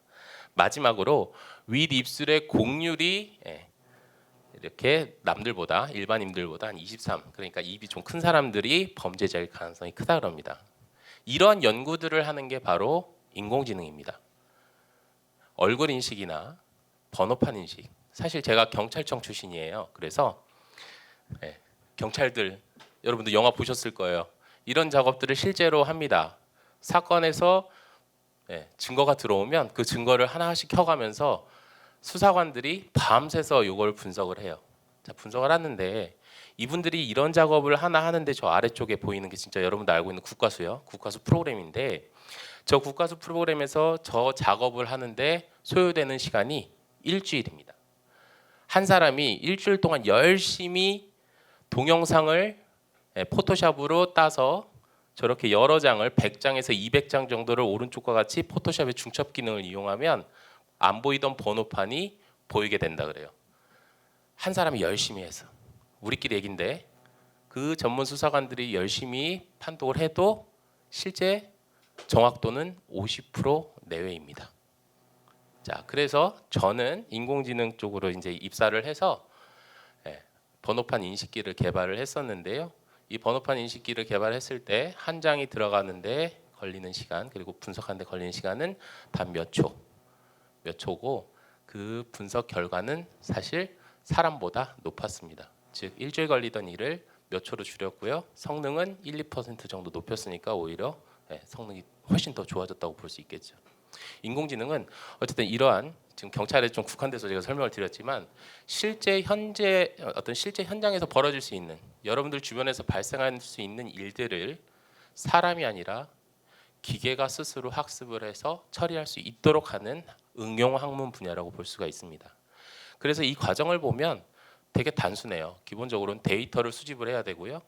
마지막으로 윗입술의 곡률이 이렇게 남들보다 일반인들보다 한 23. 그러니까 입이 좀 큰 사람들이 범죄자일 가능성이 크다 그럽니다. 이런 연구들을 하는 게 바로 인공지능입니다. 얼굴 인식이나 번호판 인식. 사실 제가 경찰청 출신이에요. 그래서 경찰들 여러분들 영화 보셨을 거예요. 이런 작업들을 실제로 합니다. 사건에서 증거가 들어오면 그 증거를 하나씩 켜가면서 수사관들이 밤새서 이걸 분석을 해요. 자, 분석을 하는데 이분들이 이런 작업을 하나 하는데 저 아래쪽에 보이는 게 진짜 여러분들 알고 있는 국가수요. 국가수 프로그램인데 저 국가수 프로그램에서 저 작업을 하는데 소요되는 시간이 일주일입니다. 한 사람이 일주일 동안 열심히 동영상을 포토샵으로 따서 저렇게 여러 장을 100장에서 200장 정도를 오른쪽과 같이 포토샵의 중첩 기능을 이용하면 안 보이던 번호판이 보이게 된다 그래요. 한 사람이 열심히 해서. 우리끼리 얘긴데 그 전문 수사관들이 열심히 판독을 해도 실제 정확도는 50% 내외입니다. 자, 그래서 저는 인공지능 쪽으로 이제 입사를 해서 번호판 인식기를 개발을 했었는데요. 이 번호판 인식기를 개발했을 때 한 장이 들어가는데 걸리는 시간 그리고 분석하는데 걸리는 시간은 단 몇 초고 그 분석 결과는 사실 사람보다 높았습니다. 즉 일주일 걸리던 일을 몇 초로 줄였고요. 성능은 1, 2% 정도 높였으니까 오히려 성능이 훨씬 더 좋아졌다고 볼 수 있겠죠. 인공지능은 어쨌든 이러한 지금 경찰에 좀 국한돼서 제가 설명을 드렸지만 실제 현장에서 벌어질 수 있는 여러분들 주변에서 발생할 수 있는 일들을 사람이 아니라 기계가 스스로 학습을 해서 처리할 수 있도록 하는 응용 학문 분야라고 볼 수가 있습니다. 그래서 이 과정을 보면 되게 단순해요. 기본적으로는 데이터를 수집을 해야 되고요.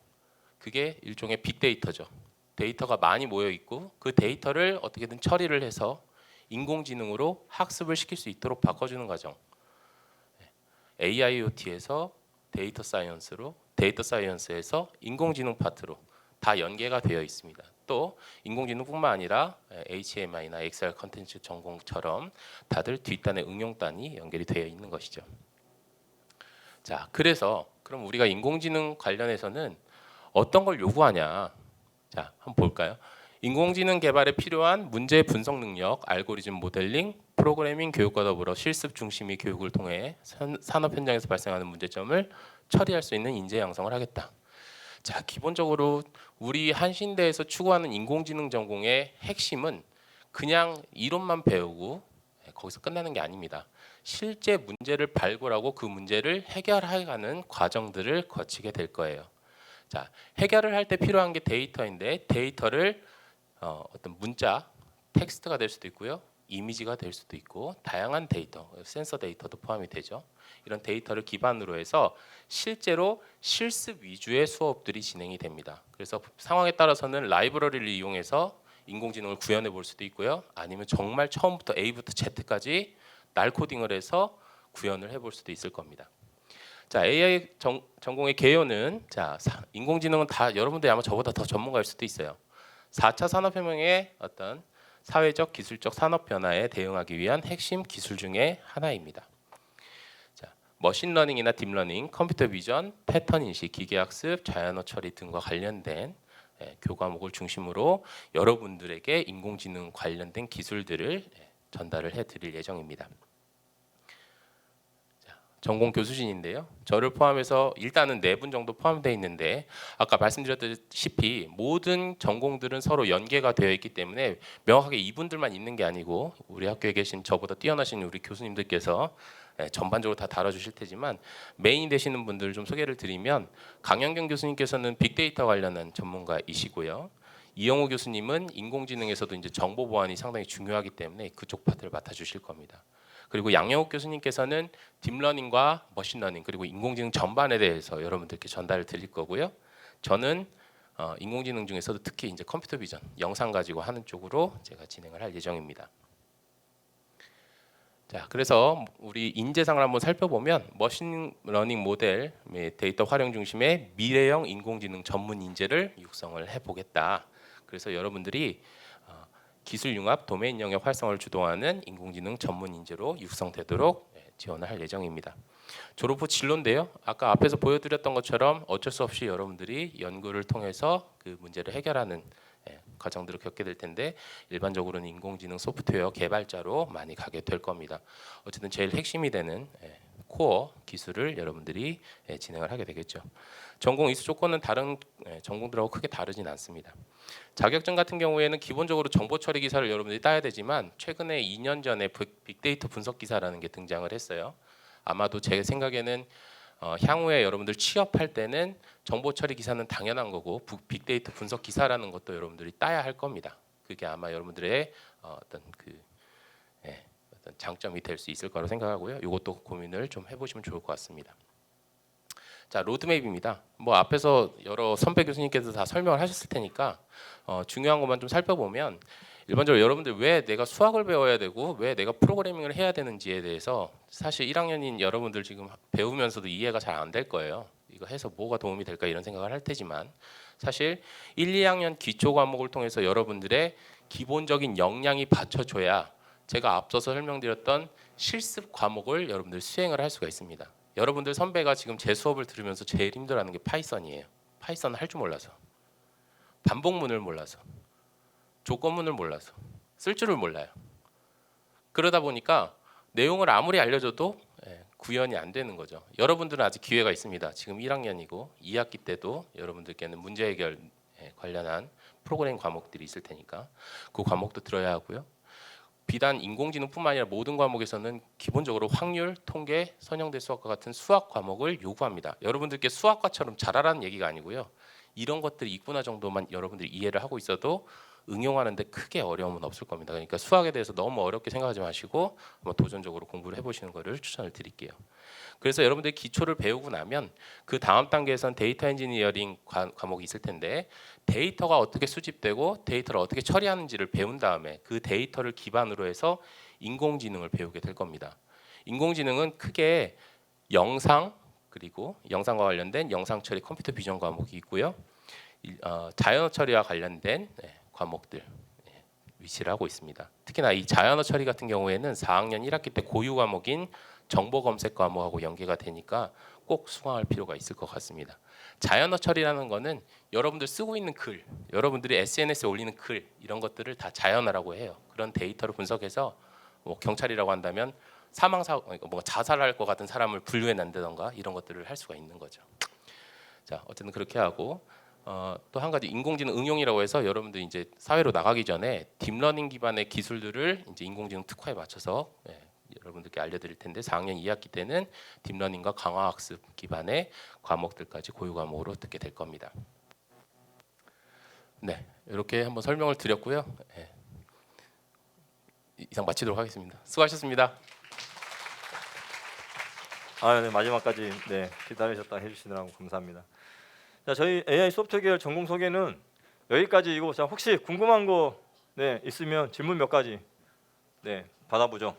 그게 일종의 빅데이터죠. 데이터가 많이 모여 있고 그 데이터를 어떻게든 처리를 해서 인공지능으로 학습을 시킬 수 있도록 바꿔주는 과정. AIoT에서 데이터 사이언스로, 데이터 사이언스에서 인공지능 파트로 다 연계가 되어 있습니다. 또 인공지능뿐만 아니라 HMI나 XR 컨텐츠 전공처럼 다들 뒷단의 응용단이 연결이 되어 있는 것이죠. 자, 그래서 그럼 우리가 인공지능 관련해서는 어떤 걸 요구하냐? 자, 한번 볼까요? 인공지능 개발에 필요한 문제 분석 능력, 알고리즘 모델링, 프로그래밍 교육과 더불어 실습 중심의 교육을 통해 산업 현장에서 발생하는 문제점을 처리할 수 있는 인재 양성을 하겠다. 자, 기본적으로 우리 한신대에서 추구하는 인공지능 전공의 핵심은 그냥 이론만 배우고 거기서 끝나는 게 아닙니다. 실제 문제를 발굴하고 그 문제를 해결해가는 과정들을 거치게 될 거예요. 자, 해결을 할 때 필요한 게 데이터인데 데이터를 어떤 문자, 텍스트가 될 수도 있고요. 이미지가 될 수도 있고 다양한 데이터, 센서 데이터도 포함이 되죠. 이런 데이터를 기반으로 해서 실제로 실습 위주의 수업들이 진행이 됩니다. 그래서 상황에 따라서는 라이브러리를 이용해서 인공지능을 구현해 볼 수도 있고요. 아니면 정말 처음부터 A부터 Z까지 날 코딩을 해서 구현을 해볼 수도 있을 겁니다. 자, AI 전공의 개요는 자, 인공지능은 다 여러분들이 아마 저보다 더 전문가일 수도 있어요. 4차 산업혁명의 어떤 사회적, 기술적 산업 변화에 대응하기 위한 핵심 기술 중에 하나입니다. 자, 머신러닝이나 딥러닝, 컴퓨터 비전, 패턴 인식, 기계학습, 자연어 처리 등과 관련된 교과목을 중심으로 여러분들에게 인공지능 관련된 기술들을 전달을 해드릴 예정입니다. 전공 교수진인데요. 저를 포함해서 일단은 4분 정도 포함되어 있는데 아까 말씀드렸다시피 모든 전공들은 서로 연계가 되어 있기 때문에 명확하게 이분들만 있는 게 아니고 우리 학교에 계신 저보다 뛰어나신 우리 교수님들께서 전반적으로 다 다뤄주실 테지만 메인 되시는 분들 좀 소개를 드리면 강영경 교수님께서는 빅데이터 관련한 전문가이시고요. 이영호 교수님은 인공지능에서도 이제 정보 보안이 상당히 중요하기 때문에 그쪽 파트를 맡아주실 겁니다. 그리고 양영욱 교수님께서는 딥러닝과 머신러닝 그리고 인공지능 전반에 대해서 여러분들께 전달을 드릴 거고요. 저는 인공지능 중에서도 특히 이제 컴퓨터 비전, 영상 가지고 하는 쪽으로 제가 진행을 할 예정입니다. 자, 그래서 우리 인재상을 한번 살펴보면 머신러닝 모델 및 데이터 활용 중심의 미래형 인공지능 전문 인재를 육성을 해보겠다. 그래서 여러분들이 기술 융합, 도메인 영역 활성화를 주도하는 인공지능 전문 인재로 육성되도록 지원을 할 예정입니다. 졸업 후 진로인데요. 아까 앞에서 보여드렸던 것처럼 어쩔 수 없이 여러분들이 연구를 통해서 그 문제를 해결하는 과정들을 겪게 될 텐데 일반적으로는 인공지능 소프트웨어 개발자로 많이 가게 될 겁니다. 어쨌든 제일 핵심이 되는 코어 기술을 여러분들이 진행을 하게 되겠죠. 전공 이수 조건은 다른 전공들하고 크게 다르진 않습니다. 자격증 같은 경우에는 기본적으로 정보 처리 기사를 여러분들이 따야 되지만 최근에 2년 전에 빅데이터 분석 기사라는 게 등장을 했어요. 아마도 제 생각에는 향후에 여러분들 취업할 때는 정보 처리 기사는 당연한 거고 빅데이터 분석 기사라는 것도 여러분들이 따야 할 겁니다. 그게 아마 여러분들의 어떤 장점이 될 수 있을 거라고 생각하고요. 이것도 고민을 좀 해보시면 좋을 것 같습니다. 자, 로드맵입니다. 뭐 앞에서 여러 선배 교수님께서 다 설명을 하셨을 테니까 중요한 것만 좀 살펴보면 일반적으로 여러분들 왜 내가 수학을 배워야 되고 왜 내가 프로그래밍을 해야 되는지에 대해서 사실 1학년인 여러분들 지금 배우면서도 이해가 잘 안 될 거예요. 이거 해서 뭐가 도움이 될까 이런 생각을 할 테지만 사실 1, 2학년 기초 과목을 통해서 여러분들의 기본적인 역량이 받쳐줘야 제가 앞서서 설명드렸던 실습 과목을 여러분들 수행을 할 수가 있습니다. 여러분들 선배가 지금 제 수업을 들으면서 제일 힘들어하는 게 파이썬이에요. 파이썬 할 줄 몰라서, 반복문을 몰라서, 조건문을 몰라서, 쓸 줄을 몰라요. 그러다 보니까 내용을 아무리 알려줘도 구현이 안 되는 거죠. 여러분들은 아직 기회가 있습니다. 지금 1학년이고 2학기 때도 여러분들께는 문제 해결 관련한 프로그램 과목들이 있을 테니까 그 과목도 들어야 하고요. 비단 인공지능뿐만 아니라 모든 과목에서는 기본적으로 확률, 통계, 선형대 수학과 같은 수학 과목을 요구합니다. 여러분들께 수학과처럼 잘하라는 얘기가 아니고요. 이런 것들이 있구나 정도만 여러분들이 이해를 하고 있어도 응용하는데 크게 어려움은 없을 겁니다. 그러니까 수학에 대해서 너무 어렵게 생각하지 마시고 한번 도전적으로 공부를 해보시는 것을 추천을 드릴게요. 그래서 여러분들이 기초를 배우고 나면 그 다음 단계에선 데이터 엔지니어링 과목이 있을 텐데 데이터가 어떻게 수집되고 데이터를 어떻게 처리하는지를 배운 다음에 그 데이터를 기반으로 해서 인공지능을 배우게 될 겁니다. 인공지능은 크게 영상 그리고 영상과 관련된 영상 처리 컴퓨터 비전 과목이 있고요. 자연어 처리와 관련된 과목들 위치를 하고 있습니다. 특히나 이 자연어 처리 같은 경우에는 4학년 1학기 때 고유 과목인 정보 검색 과목하고 연계가 되니까 꼭 수강할 필요가 있을 것 같습니다. 자연어 처리라는 거는 여러분들 쓰고 있는 글, 여러분들이 SNS에 올리는 글 이런 것들을 다 자연어라고 해요. 그런 데이터를 분석해서 뭐 경찰이라고 한다면 사망사고, 뭔가 자살할 것 같은 사람을 분류해낸다던가 이런 것들을 할 수가 있는 거죠. 자, 어쨌든 그렇게 하고 또 한 가지 인공지능 응용이라고 해서 여러분들 이제 사회로 나가기 전에 딥러닝 기반의 기술들을 이제 인공지능 특화에 맞춰서 여러분들께 알려드릴 텐데 4학년 2학기 때는 딥러닝과 강화학습 기반의 과목들까지 고유 과목으로 듣게 될 겁니다. 네, 이렇게 한번 설명을 드렸고요. 이상 마치도록 하겠습니다. 수고하셨습니다. 네, 마지막까지 기다리셨다 해주시느라고 감사합니다. 자, 저희 AI 소프트웨어 계열 전공 소개는 여기까지이고, 자, 혹시 궁금한 거 있으면 질문 몇 가지 받아보죠.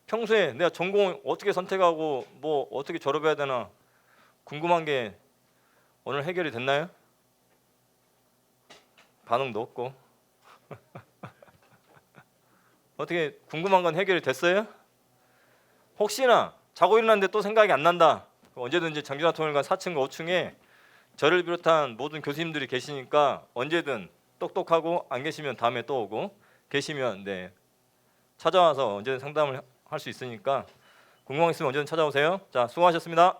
평소에 내가 전공 어떻게 선택하고 뭐 어떻게 졸업해야 되나 궁금한 게 오늘 해결이 됐나요? 반응도 없고. 어떻게 궁금한 건 해결이 됐어요? 혹시나 자고 일어났는데 또 생각이 안 난다. 언제든지 장준하통일관 4층과 5층에 저를 비롯한 모든 교수님들이 계시니까 언제든 똑똑하고 안 계시면 다음에 또 오고 계시면 찾아와서 언제든 상담을 할 수 있으니까 궁금한 거 있으면 언제든 찾아오세요. 자, 수고하셨습니다.